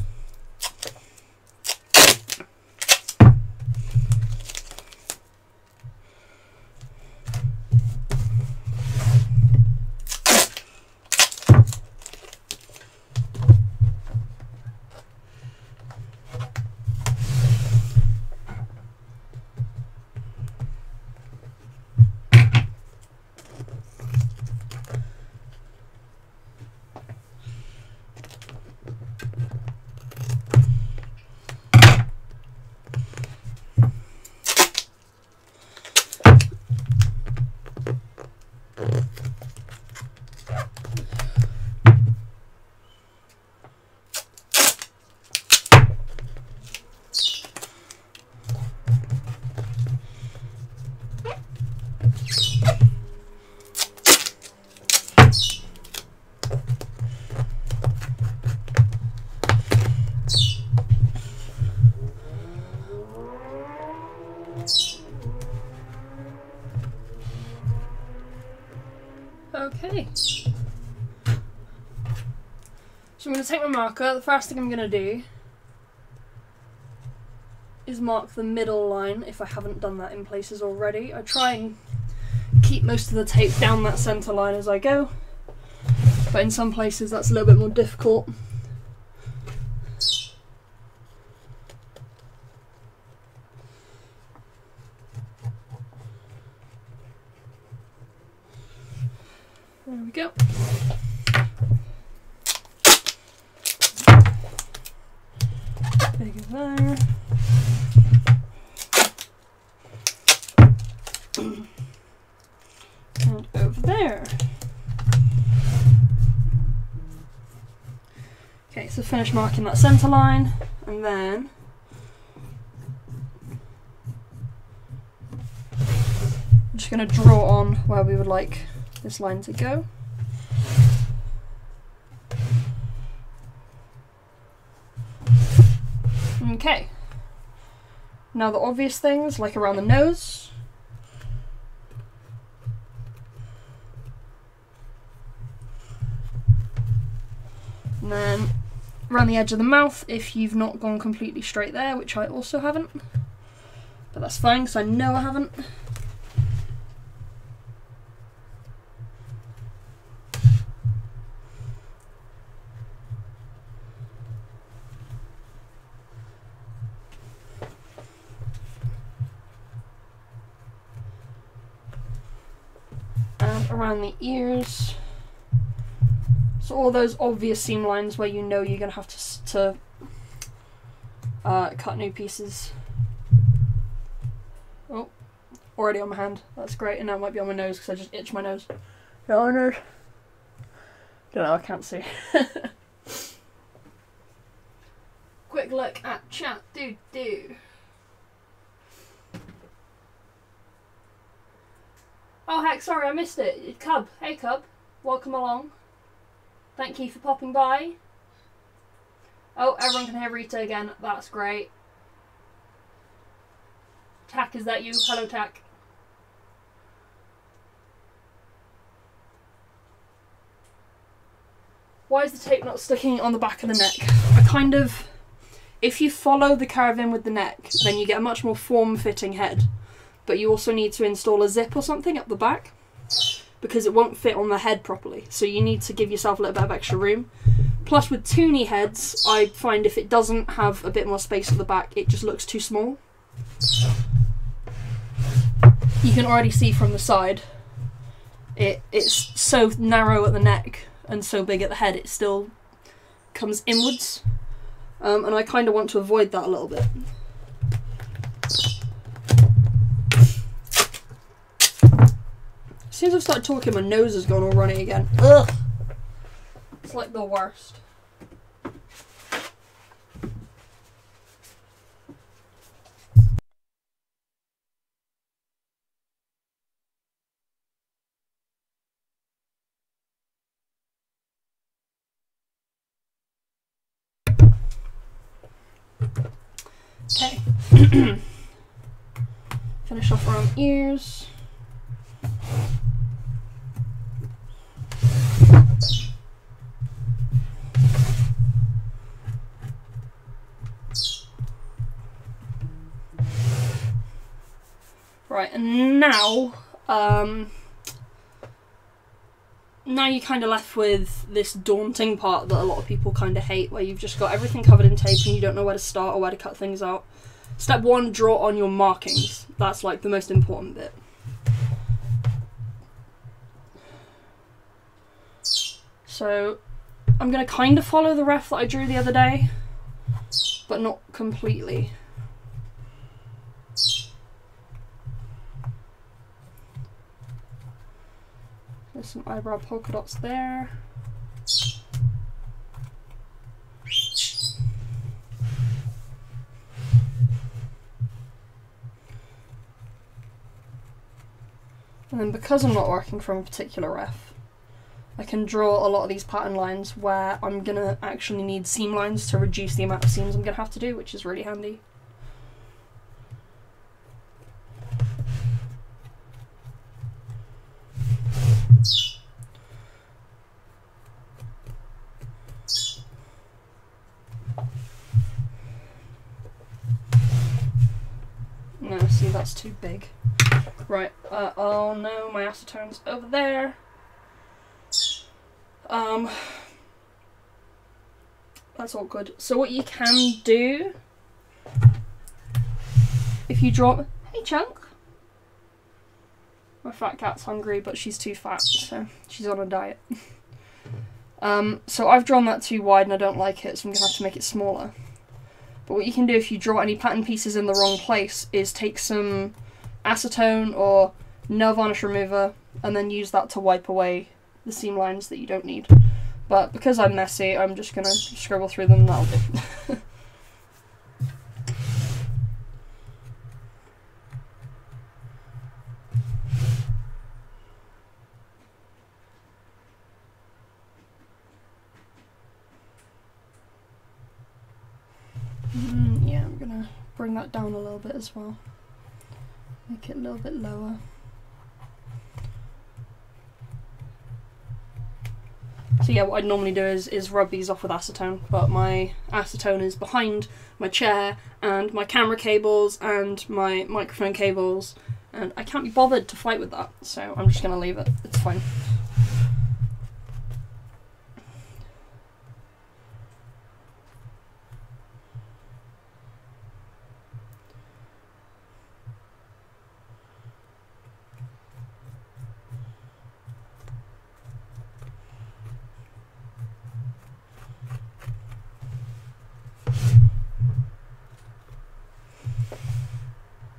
Okay. So I'm going to take my marker. The first thing I'm going to do is mark the middle line if I haven't done that in places already. I try and keep most of the tape down that centre line as I go, but in some places that's a little bit more difficult. There we go. Big there. And over there. Okay, so finish marking that centre line, and then I'm just going to draw on where we would like this line to go. Okay. Now the obvious things, like around the nose. And then around the edge of the mouth, if you've not gone completely straight there, which I also haven't. But that's fine, because I know I haven't. Around the ears, so all those obvious seam lines where you know you're going to have to cut new pieces. Oh, already on my hand, that's great, and now it might be on my nose because I just itched my nose. No, no. Don't know, I can't see. Quick look at chat, do. Oh heck, sorry, I missed it. Cub, hey Cub, welcome along. Thank you for popping by. Oh, everyone can hear Rita again, that's great. Tack, is that you? Hello Tack. Why is the tape not sticking on the back of the neck? I kind of... If you follow the curve in with the neck, then you get a much more form-fitting head. But you also need to install a zip or something up the back because it won't fit on the head properly. So you need to give yourself a little bit of extra room. Plus with toonie heads, I find if it doesn't have a bit more space at the back, it just looks too small. You can already see from the side, it's so narrow at the neck and so big at the head, it still comes inwards. And I kind of want to avoid that a little bit. soon as I've started talking, my nose has gone all runny again. Ugh! It's like the worst. Okay. Finish off around ears. Right, and now, now you're kind of left with this daunting part that a lot of people kind of hate, where you've just got everything covered in tape and you don't know where to start or where to cut things out. Step 1, draw on your markings. That's like the most important bit. So, I'm going to kind of follow the ref that I drew the other day, but not completely. There's some eyebrow polka dots there. And then because I'm not working from a particular ref, I can draw a lot of these pattern lines where I'm going to actually need seam lines to reduce the amount of seams I'm going to have to do, which is really handy. No, see, that's too big. Right, oh no, my acetone's over there. That's all good. So what you can do, if you draw... Hey, Chunk! My fat cat's hungry, but she's too fat, so she's on a diet. So I've drawn that too wide and I don't like it, so I'm going to have to make it smaller. But what you can do if you draw any pattern pieces in the wrong place is take some acetone or nail varnish remover and then use that to wipe away the seam lines that you don't need. But because I'm messy, I'm just going to scribble through them and that'll do. Yeah, I'm going to bring that down a little bit as well. Make it a little bit lower. So yeah, what I'd normally do is rub these off with acetone, but my acetone is behind my chair and my camera cables and my microphone cables, and I can't be bothered to fight with that, so I'm just going to leave it. It's fine.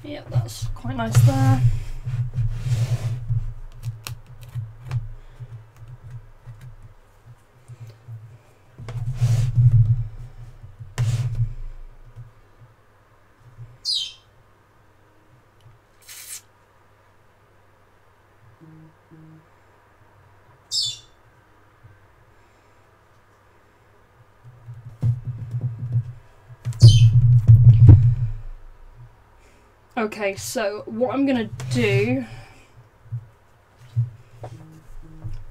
Yeah, that's quite nice there. Okay, so what I'm gonna do...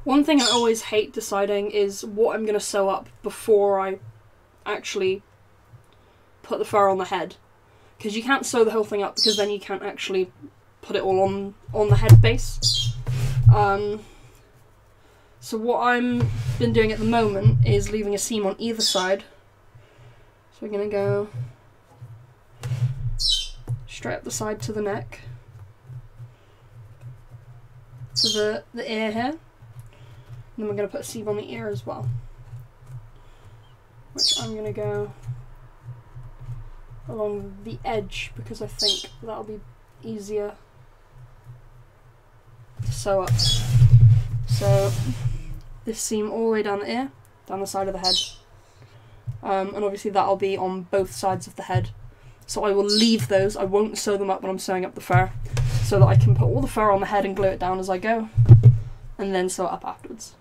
One thing I always hate deciding is what I'm gonna sew up before I actually put the fur on the head. Because you can't sew the whole thing up, because then you can't actually put it all on the head base. So what I'm been doing at the moment is leaving a seam on either side. So we're gonna go straight up the side to the neck, to the ear here, and then we're going to put a seam on the ear as well, which I'm going to go along the edge because I think that'll be easier to sew up. So this seam all the way down the ear, down the side of the head. And obviously that'll be on both sides of the head. So I will leave those, I won't sew them up when I'm sewing up the fur, so that I can put all the fur on the head and glue it down as I go, and then sew it up afterwards.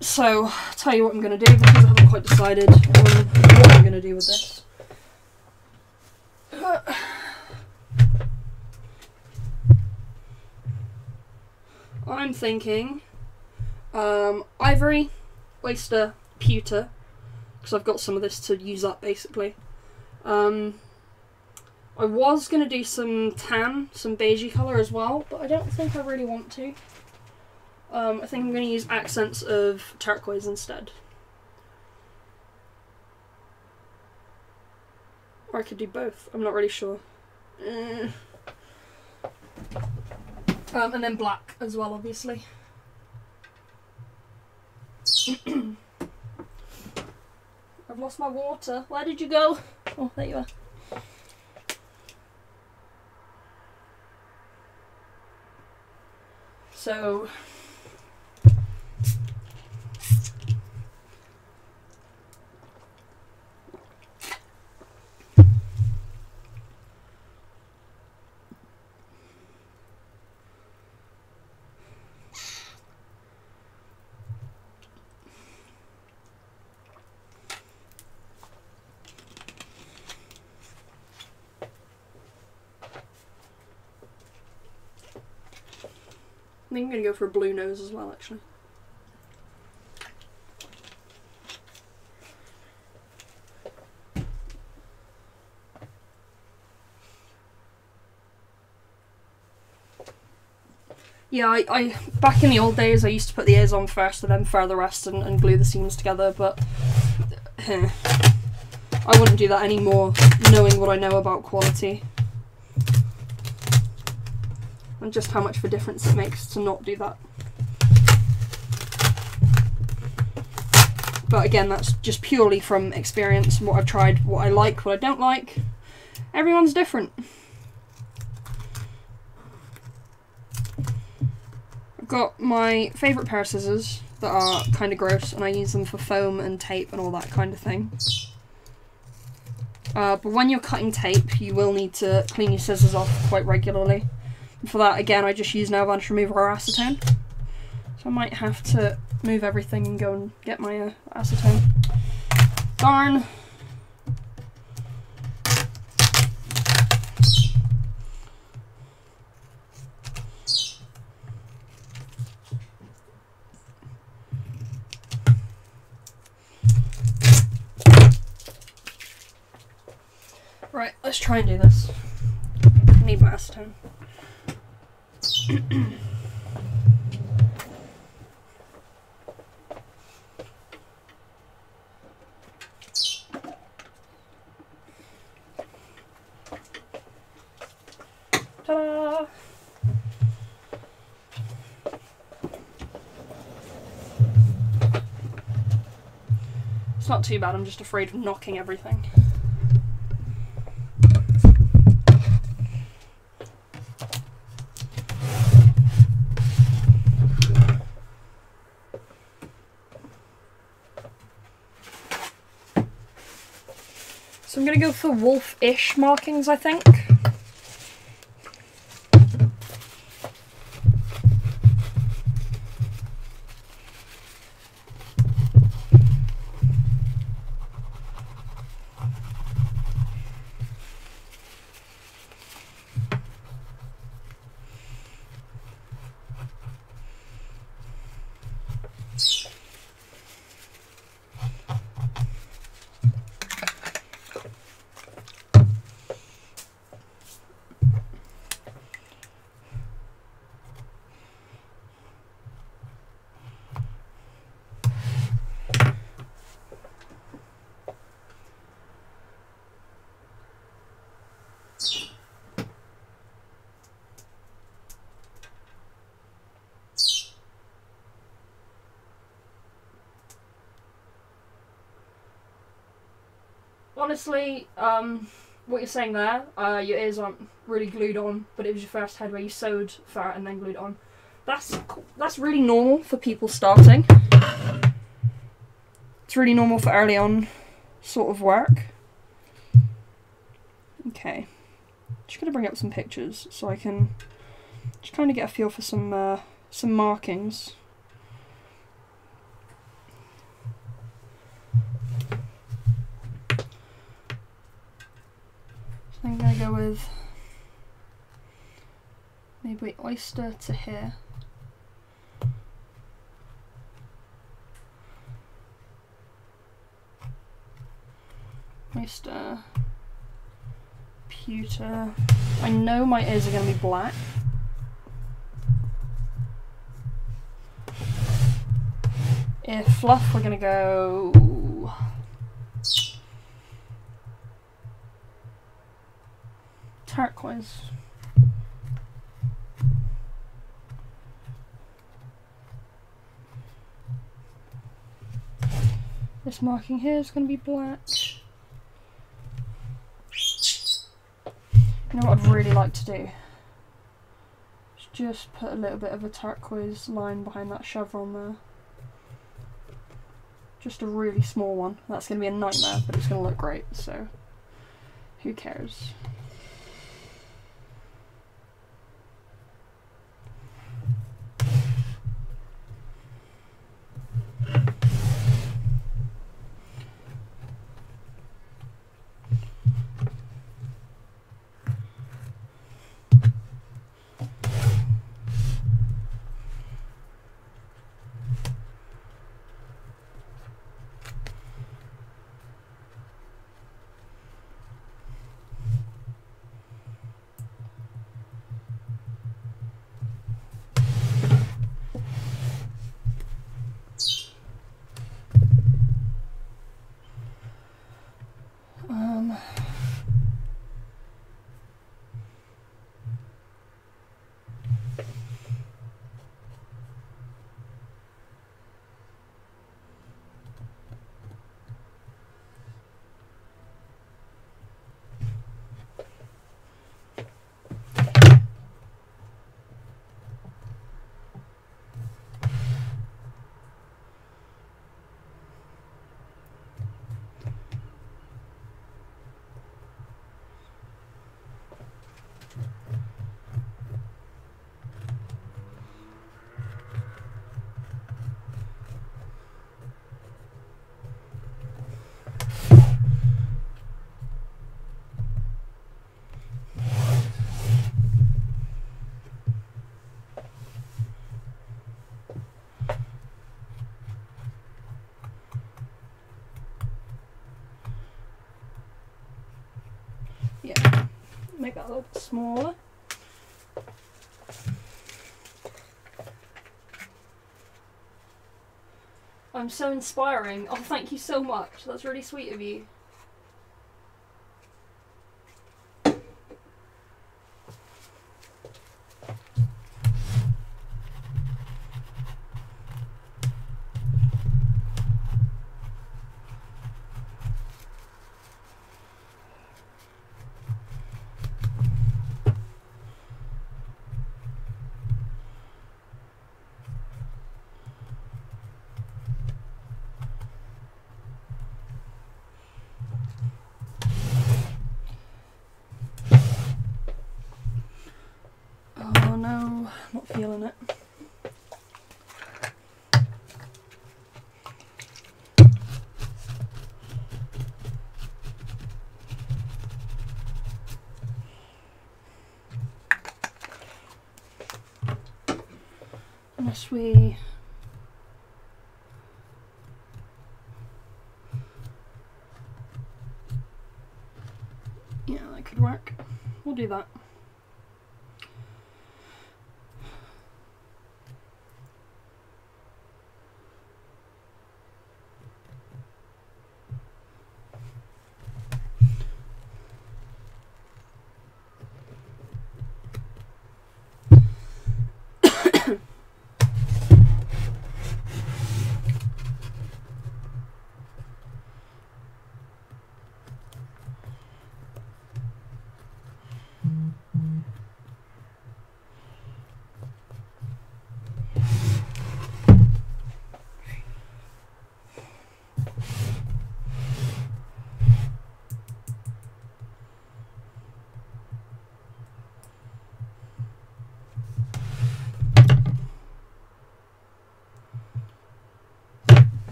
So, I'll tell you what I'm going to do, because I haven't quite decided what I'm going to do with this. I'm thinking ivory, oyster, pewter, because I've got some of this to use up basically. I was going to do some tan, some beigey colour as well, but I don't think I really want to. I think I'm going to use accents of turquoise instead. Or I could do both, I'm not really sure. And then black as well, obviously. I've lost my water. Where did you go? Oh, there you are. So I think I'm going to go for a blue nose as well, actually. Yeah, I back in the old days I used to put the ears on first and then fur the rest and glue the seams together, but I wouldn't do that anymore, knowing what I know about quality. And just how much of a difference it makes to not do that. But again, that's just purely from experience, what I've tried, what I like, what I don't like. Everyone's different. I've got my favourite pair of scissors that are kind of gross, and I use them for foam and tape and all that kind of thing. But when you're cutting tape, you will need to clean your scissors off quite regularly. And for that, again, I just use nail varnish remover or acetone. So I might have to move everything and go and get my acetone. Darn. Right, let's try and do this. I need my acetone. Ta-da! It's not too bad, I'm just afraid of knocking everything. So I'm going to go for wolf-ish markings, I think. Honestly, what you're saying there, your ears aren't really glued on, but it was your first head where you sewed fur and then glued on. That's really normal for people starting. It's really normal for early on sort of work. Okay. Just gonna bring up some pictures so I can just kind of get a feel for some markings. So I'm gonna go with maybe oyster to here. Oyster, pewter. I know my ears are going to be black. Ear fluff, we're going to go turquoise. This marking here is going to be black. You know what I'd really like to do? Is just put a little bit of a turquoise line behind that chevron there. Just a really small one. That's going to be a nightmare, but it's going to look great, so who cares? Yeah, make that a little bit smaller. I'm so inspiring. Oh, thank you so much. That's really sweet of you. Oh no, not feeling it. Unless we... yeah, that could work. We'll do that.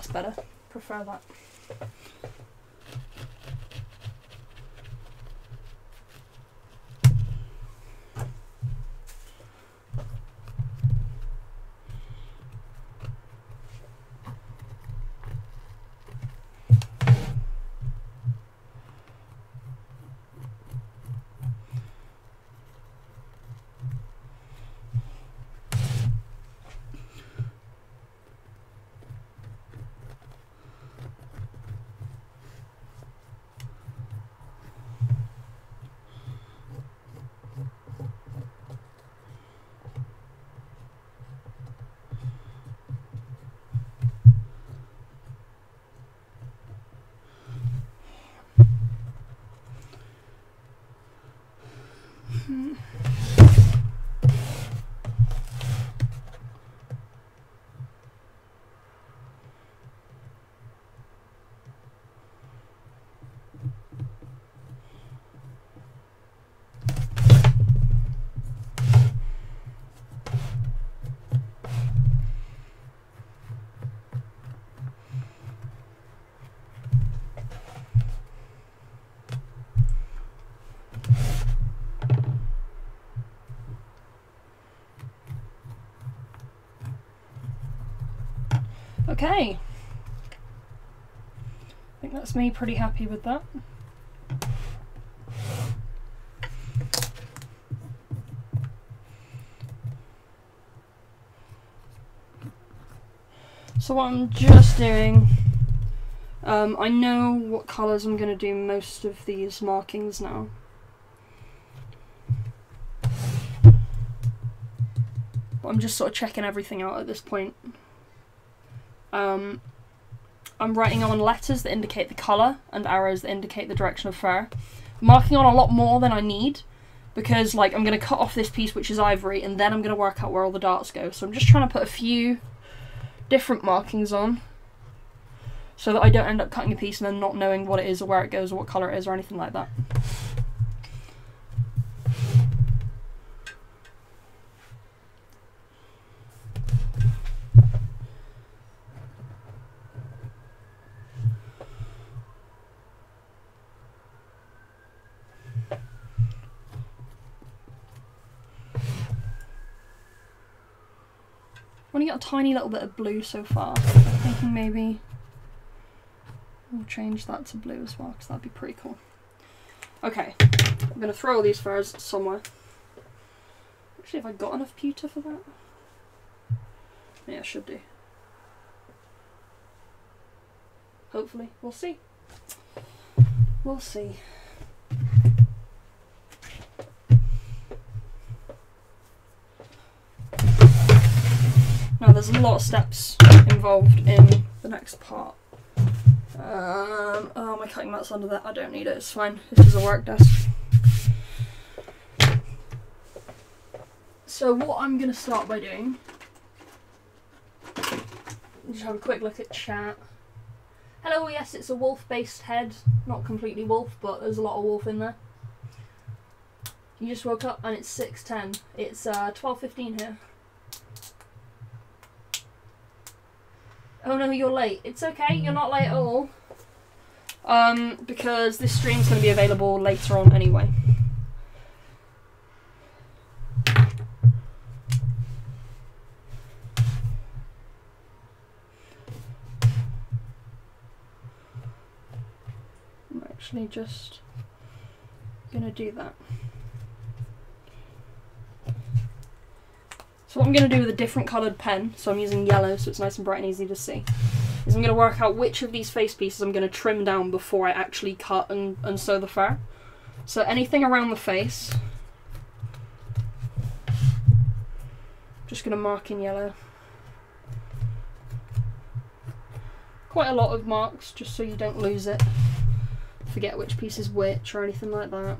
that's better. Prefer that. Okay, I think that's me pretty happy with that. So what I'm just doing, I know what colours I'm going to do most of these markings now. But I'm just sort of checking everything out at this point. I'm writing on letters that indicate the colour and arrows that indicate the direction of fur. I'm marking on a lot more than I need because, like, I'm going to cut off this piece which is ivory and then I'm going to work out where all the darts go. So I'm just trying to put a few different markings on so that I don't end up cutting a piece and then not knowing what it is or where it goes or what colour it is or anything like that. I've only got a tiny little bit of blue so far, so I'm thinking maybe we'll change that to blue as well, because that'd be pretty cool. Okay, I'm going to throw all these furs somewhere. Actually, have I got enough pewter for that? Yeah, I should do. Hopefully, we'll see. We'll see. Now there's a lot of steps involved in the next part. Oh, my cutting mat's under there. I don't need it, it's fine. This is a work desk. So what I'm going to start by doing, just have a quick look at chat. Hello, yes, it's a wolf-based head. Not completely wolf, but there's a lot of wolf in there. You just woke up and it's 6:10. It's 12:15 here. Oh no, you're late. It's okay, you're not late at all. Because this stream's going to be available later on anyway. I'm actually just going to do that. So what I'm going to do with a different coloured pen, so I'm using yellow so it's nice and bright and easy to see, is I'm going to work out which of these face pieces I'm going to trim down before I actually cut and sew the fur. So anything around the face, just going to mark in yellow. Quite a lot of marks, just so you don't lose it, forget which piece is which or anything like that.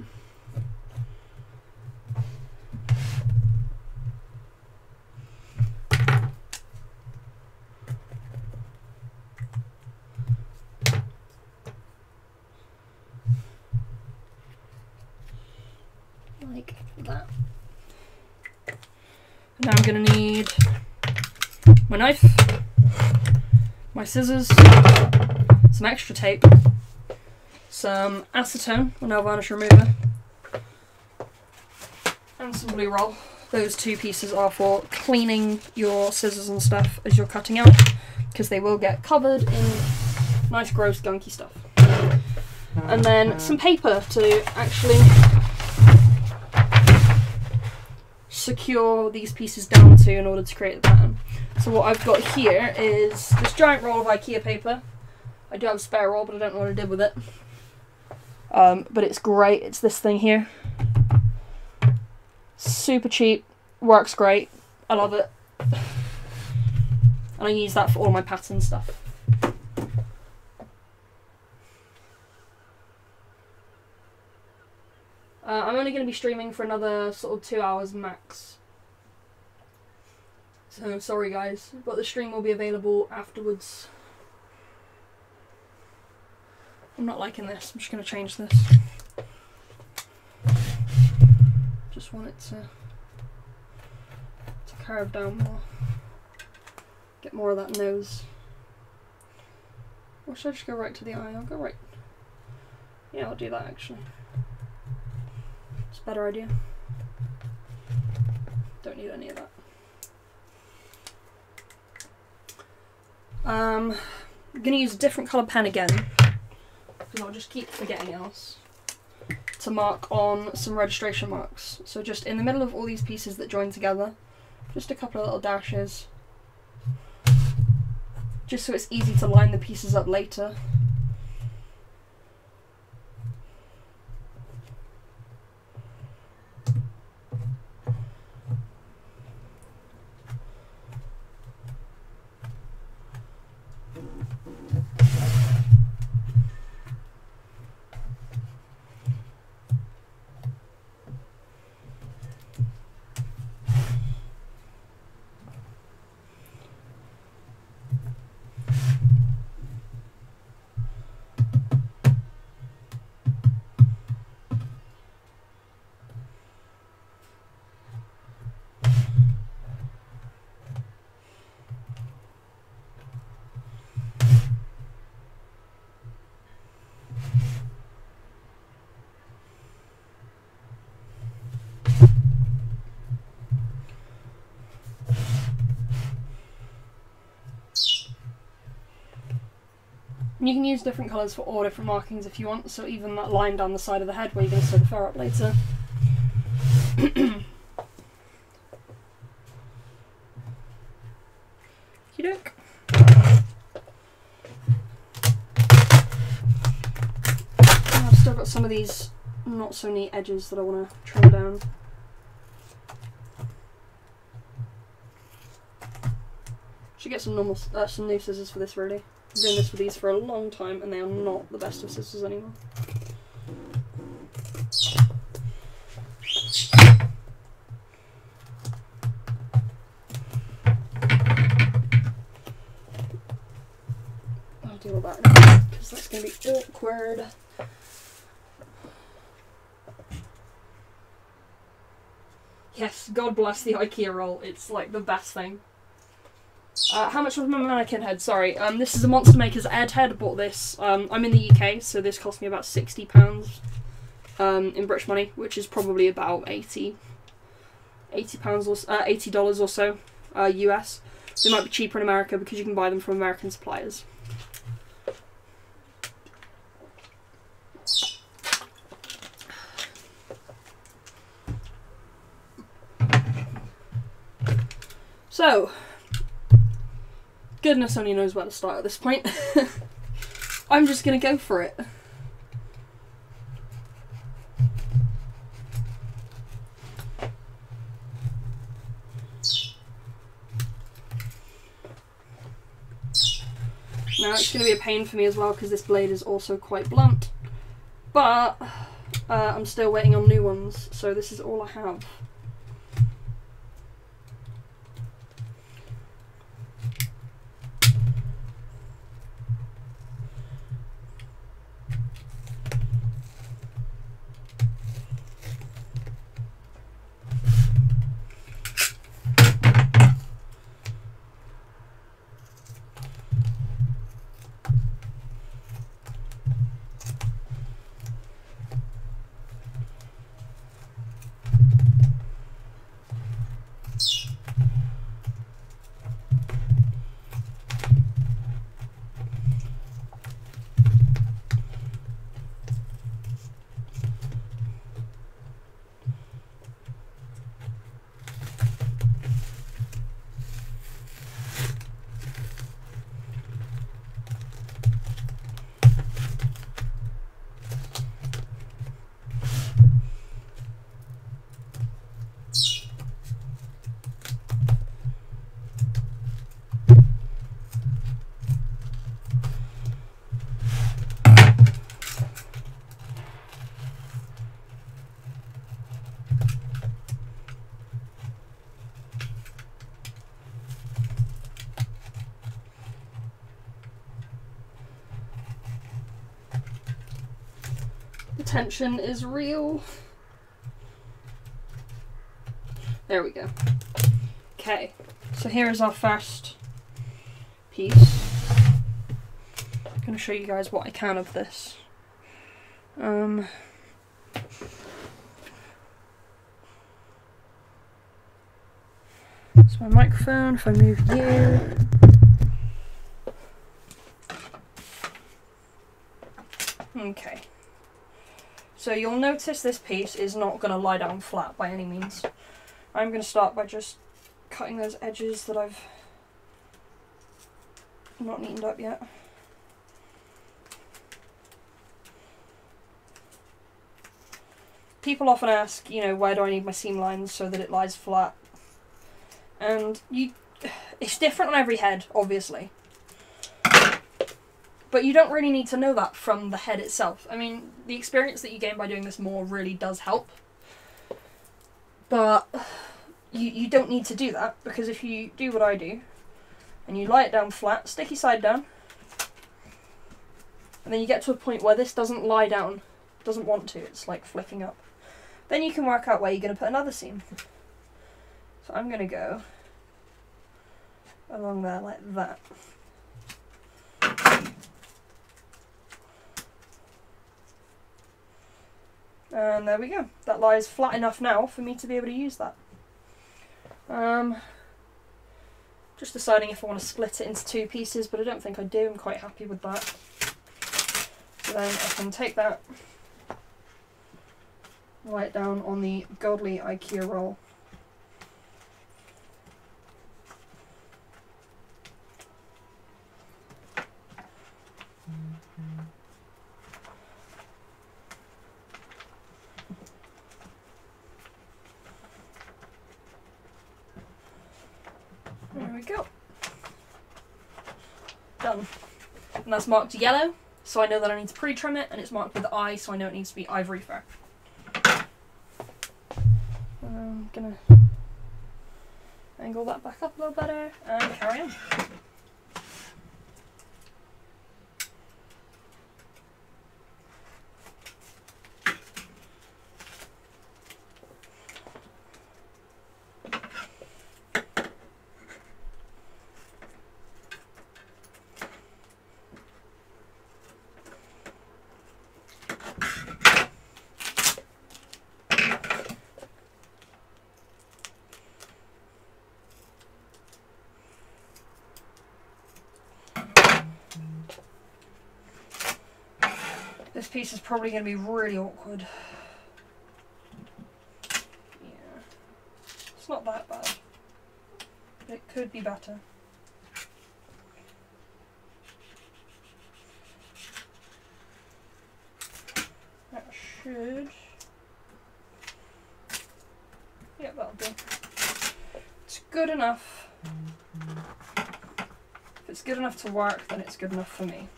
Like that. Now I'm going to need my knife, my scissors, some extra tape, some acetone, or nail varnish remover, and some glue roll. Those two pieces are for cleaning your scissors and stuff as you're cutting out, because they will get covered in nice gross gunky stuff. And then some paper to actually secure these pieces down to in order to create the pattern. So what I've got here is this giant roll of IKEA paper. I do have a spare roll, but I don't know what I did with it. But it's great. It's this thing here. Super cheap. Works great. I love it. And I use that for all my pattern stuff. I'm only going to be streaming for another sort of 2 hours max. So sorry guys, but the stream will be available afterwards. I'm not liking this, I'm just going to change this. Just want it to curve down more. Get more of that nose. Or should I just go right to the eye? I'll go right. Yeah, I'll do that actually. It's a better idea. Don't need any of that. I'm going to use a different colour pen again, because I'll just keep forgetting else, to mark on some registration marks. So just in the middle of all these pieces that join together, just a couple of little dashes, just so it's easy to line the pieces up later. You can use different colours for all different markings if you want, so even that line down the side of the head where you're going to sew the fur up later. Okey-doke. I've still got some of these not so neat edges that I want to trim down. Should get some normal, some new scissors for this really. I've been doing this with these for a long time and they are not the best of scissors anymore. I'll do all that now because that's going to be awkward. Yes, God bless the IKEA roll. It's like the best thing. How much was my mannequin head? Sorry, this is a Monster Maker's Ed head. I bought this. I'm in the UK, so this cost me about £60 in British money, which is probably about £80 or $80 or so US. They might be cheaper in America because you can buy them from American suppliers. So, goodness only knows where to start at this point. I'm just gonna go for it. Now it's going to be a pain for me as well because this blade is also quite blunt, but I'm still waiting on new ones, so this is all I have. tension is real. There we go. Okay, so here is our first piece. I'm going to show you guys what I can of this. It's my microphone. If I move you. Okay. So you'll notice this piece is not going to lie down flat by any means. I'm going to start by just cutting those edges that I've not neatened up yet. People often ask, you know, why do I need my seam lines so that it lies flat? And it's different on every head, obviously. But you don't really need to know that from the head itself. I mean, the experience that you gain by doing this more really does help. But you don't need to do that, because if you do what I do, and you lie it down flat, sticky side down, and then you get to a point where this doesn't lie down, doesn't want to, it's like flicking up, then you can work out where you're going to put another seam. So I'm going to go along there like that. And there we go. That lies flat enough now for me to be able to use that. Just deciding if I want to split it into two pieces, but I don't think I do. I'm quite happy with that. So then I can take that, lay it down on the Godly IKEA roll. There we go. Done. And that's marked yellow, so I know that I need to pre-trim it, and it's marked with I, so I know it needs to be ivory fur. I'm gonna angle that back up a little better and carry on. This piece is probably going to be really awkward. Yeah. It's not that bad. It could be better. That should... yeah, that'll do. It's good enough. If it's good enough to work, then it's good enough for me.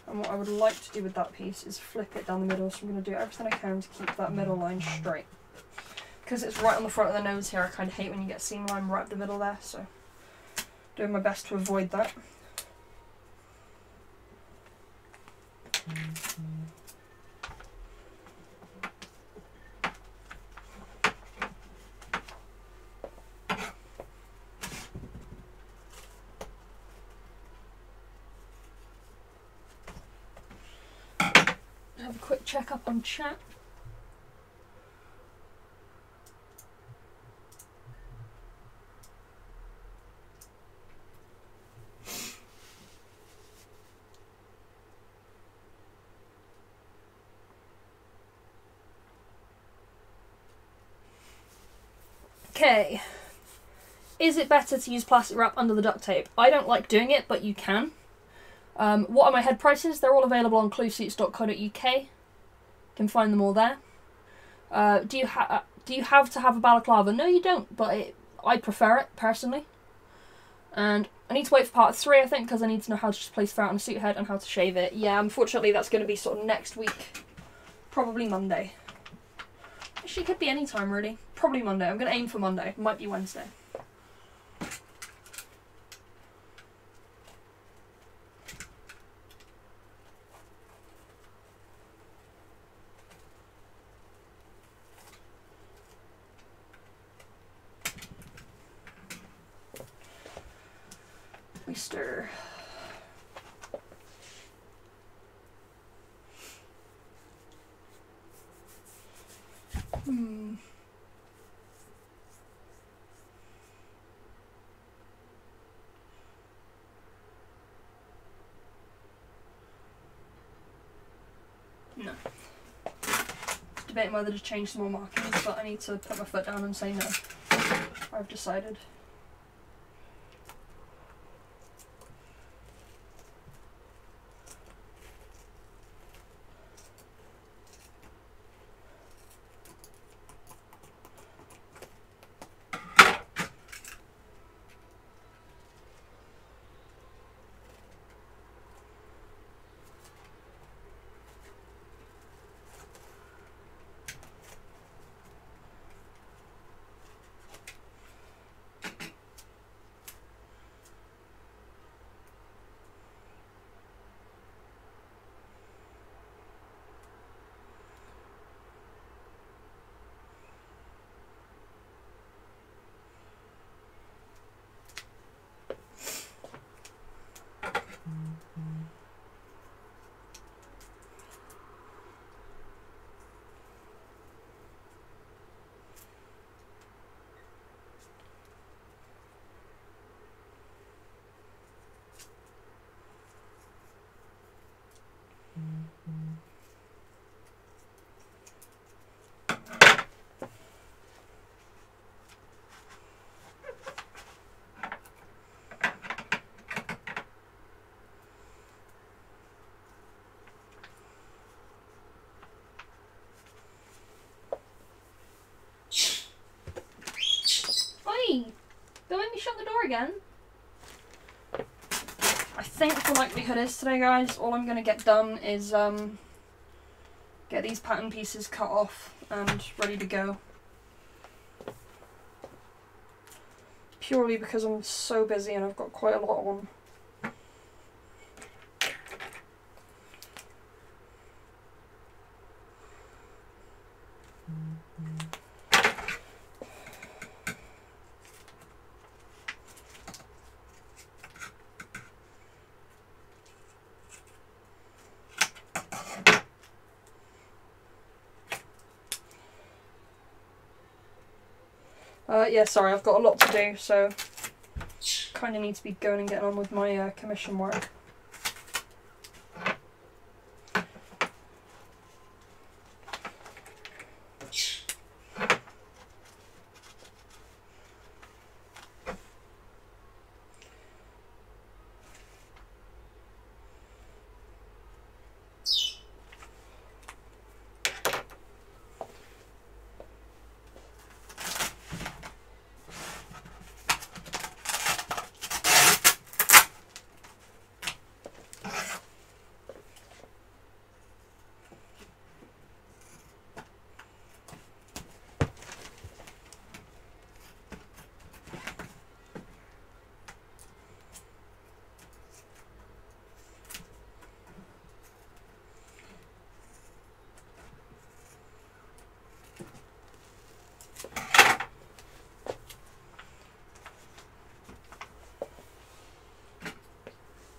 And what I would like to do with that piece is flip it down the middle, so I'm going to do everything I can to keep that middle line straight. Because it's right on the front of the nose here, I kind of hate when you get seam line right up the middle there, so doing my best to avoid that. Have a quick check up on chat. Okay. Is it better to use plastic wrap under the duct tape? I don't like doing it, but you can. What are my head prices? They're all available on cluesuits.co.uk. You can find them all there. Do you have to have a balaclava? No, you don't, but I prefer it, personally. And I need to wait for part 3, I think, because I need to know how to just place fur on a suit head and how to shave it. Yeah, unfortunately that's going to be sort of next week. Probably Monday. Actually, it could be any time, really. Probably Monday. I'm going to aim for Monday. It might be Wednesday. Oyster. No. Debating whether to change some more markings, but I need to put my foot down and say no. I've decided. Don't make me shut the door again. I think the likelihood is today, guys, all I'm going to get done is get these pattern pieces cut off and ready to go. Purely because I'm so busy and I've got quite a lot on. Yeah, sorry, I've got a lot to do, so kind of need to be going and getting on with my commission work.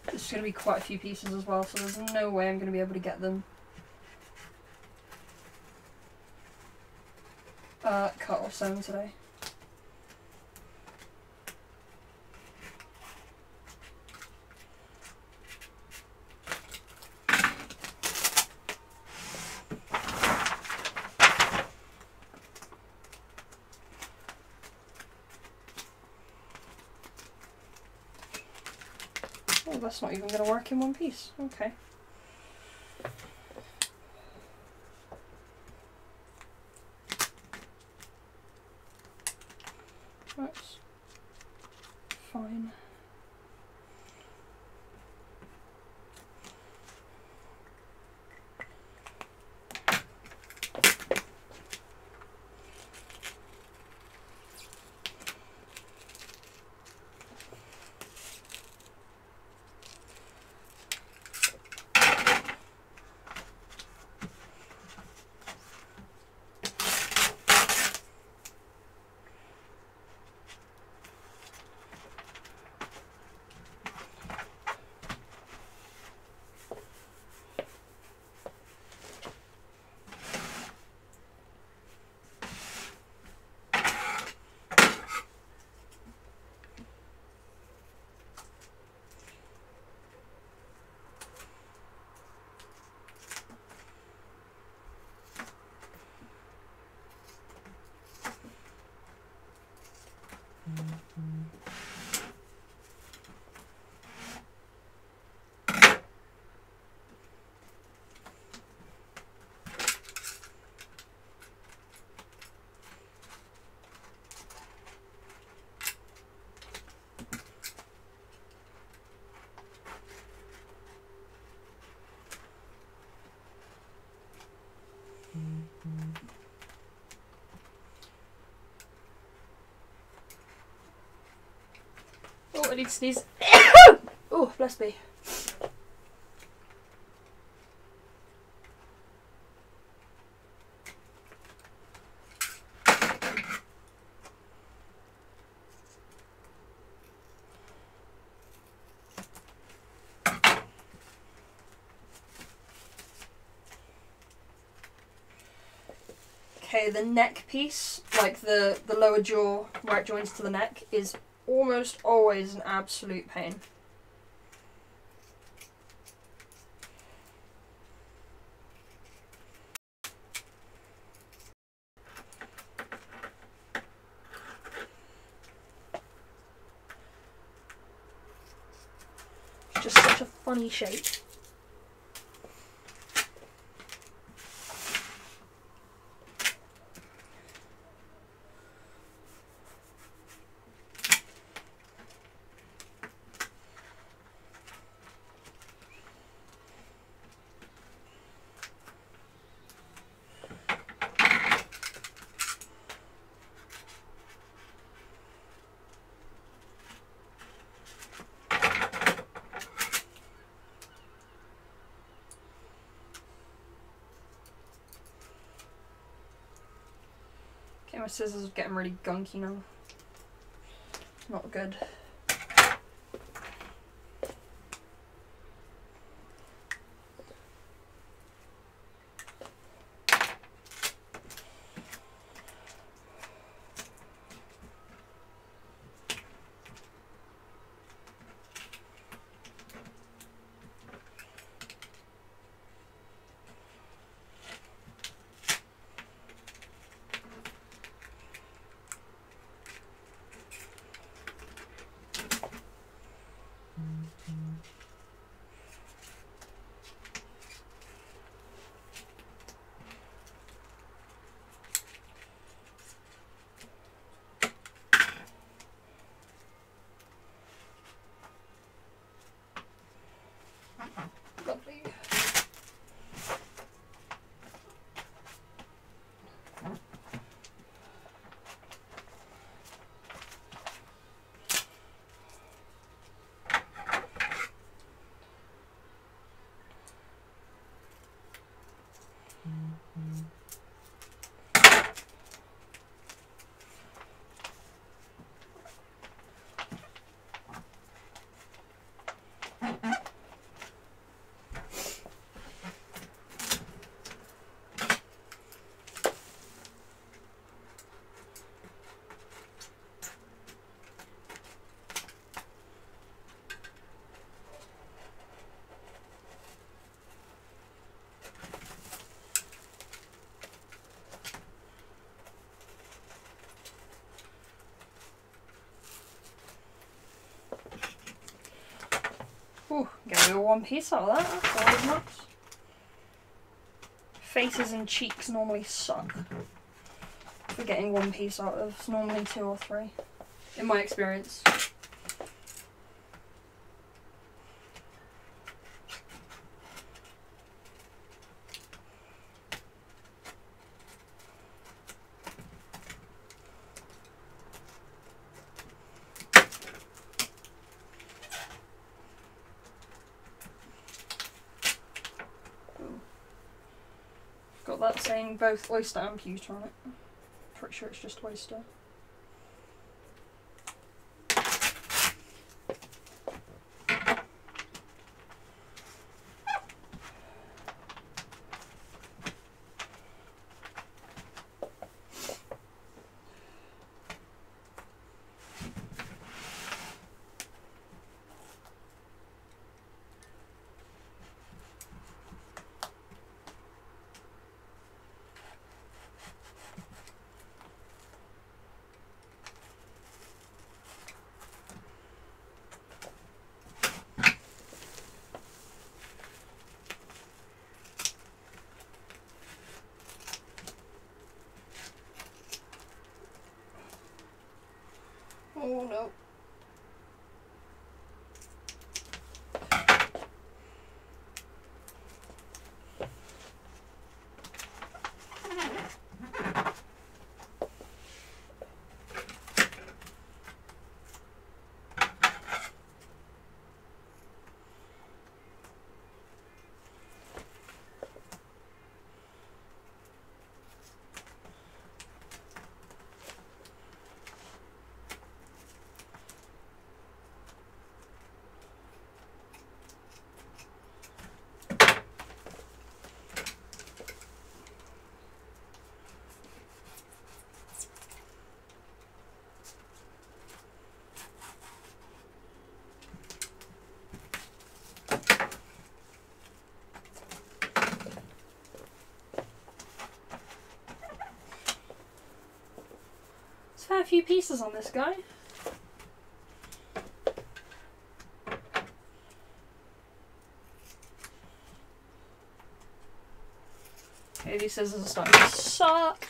There's going to be quite a few pieces as well, so there's no way I'm going to be able to get them cut or sewn today. Oh, that's not even going to work in one piece. Okay. That's fine. Oh, I need to sneeze. Oh, bless me. Okay, the neck piece, like the lower jaw where it joins to the neck, is almost always an absolute pain. It's just such a funny shape. Okay, my scissors are getting really gunky now. Not good. Lovely. Ooh, get a one piece out of that. That's always nice. Faces and cheeks normally suck for getting one piece out of. It's normally 2 or 3, in my experience. Got that saying both oyster and pewter on it. Pretty sure it's just oyster. few pieces on this guy. Okay, these scissors are starting to suck.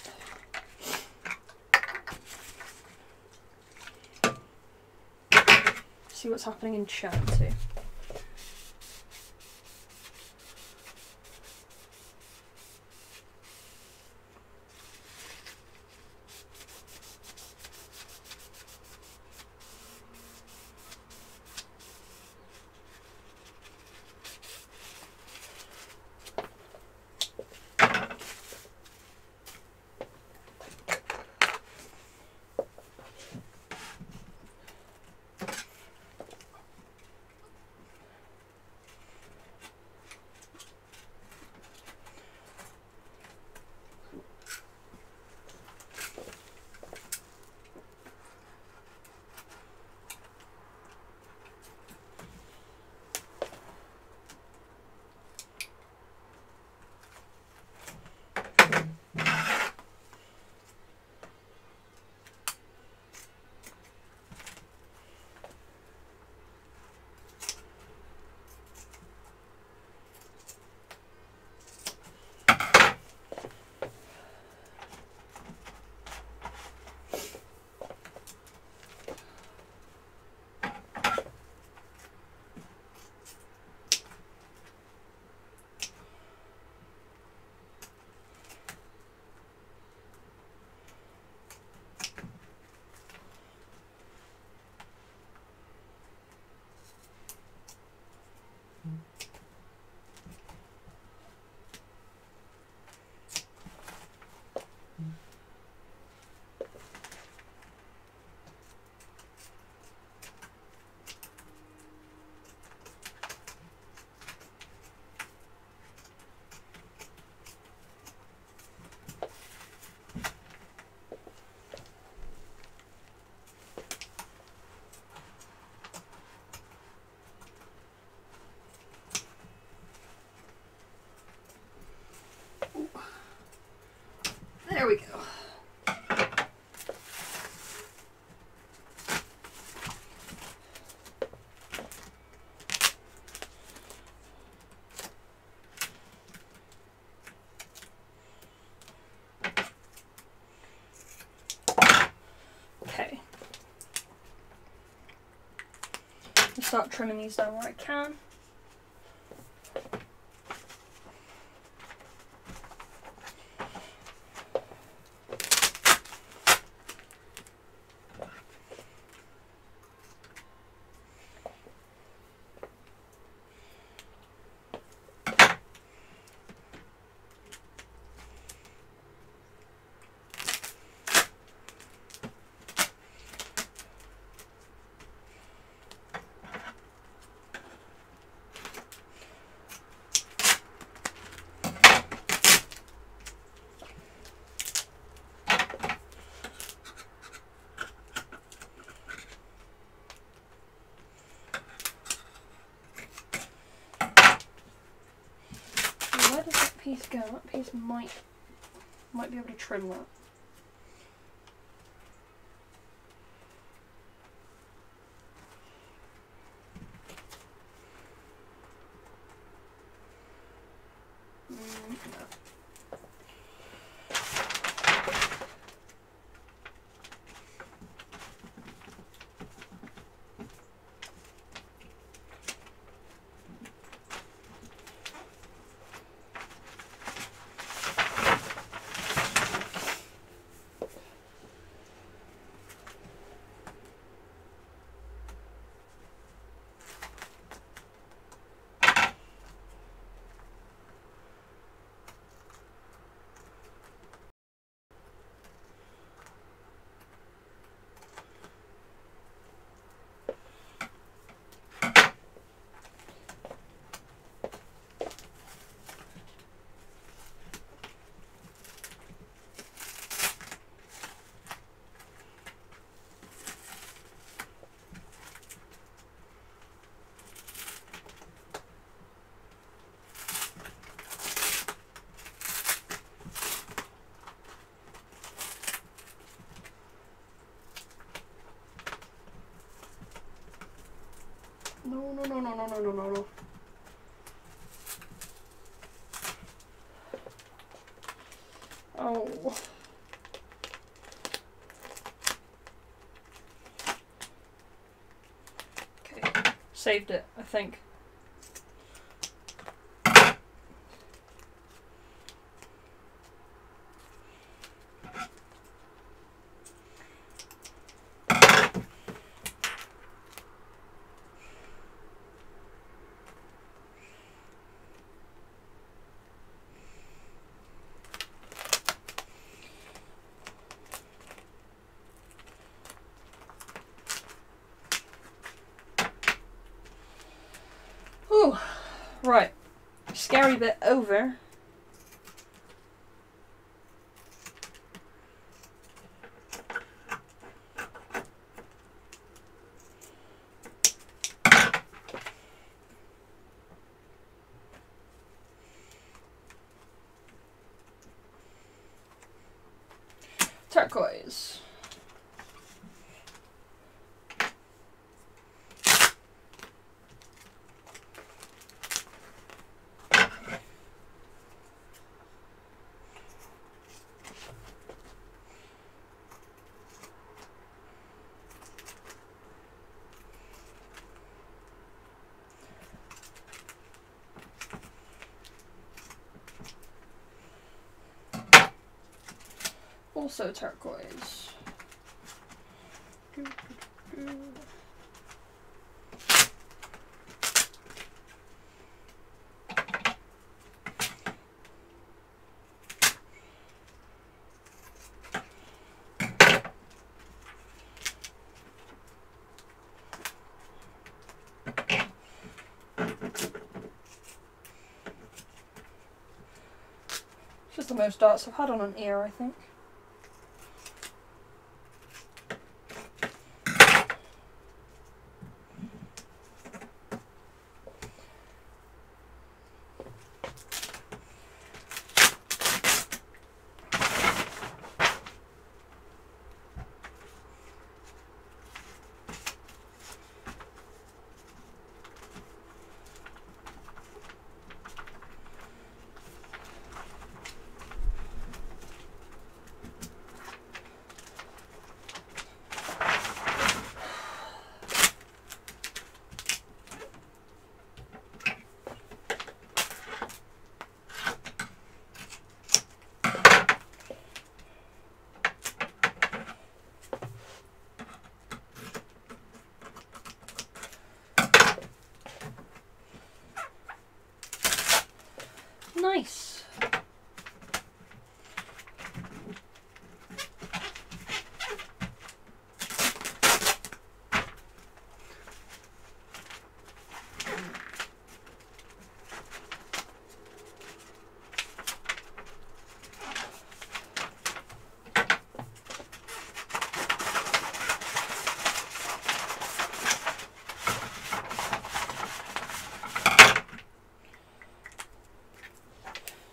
See what's happening in chat too. There we go. Okay. I'll start trimming these down where I can. Where does that piece go? That piece might be able to trim that. No. No, no, no, no, no, no, no, no, no. Oh. Okay, saved it, I think. Ooh, right. Scary bit over. Turquoise. Also turquoise. Just the most darts I've had on an ear, I think. Nice.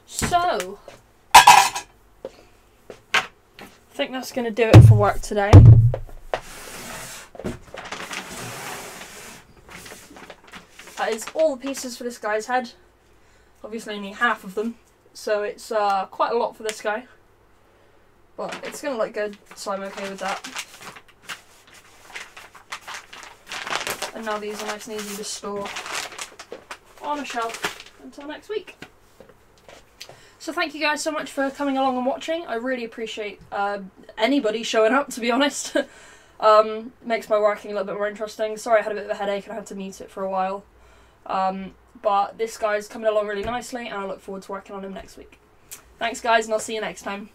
So, I think that's going to do it for work today. That is all the pieces for this guy's head. Obviously only half of them, so it's quite a lot for this guy. But it's going to look good, so I'm okay with that. And now these are nice and easy to store on a shelf until next week. So thank you guys so much for coming along and watching. I really appreciate anybody showing up, to be honest. Makes my working a little bit more interesting. Sorry I had a bit of a headache and I had to mute it for a while. But this guy's coming along really nicely and I look forward to working on him next week. Thanks guys, and I'll see you next time.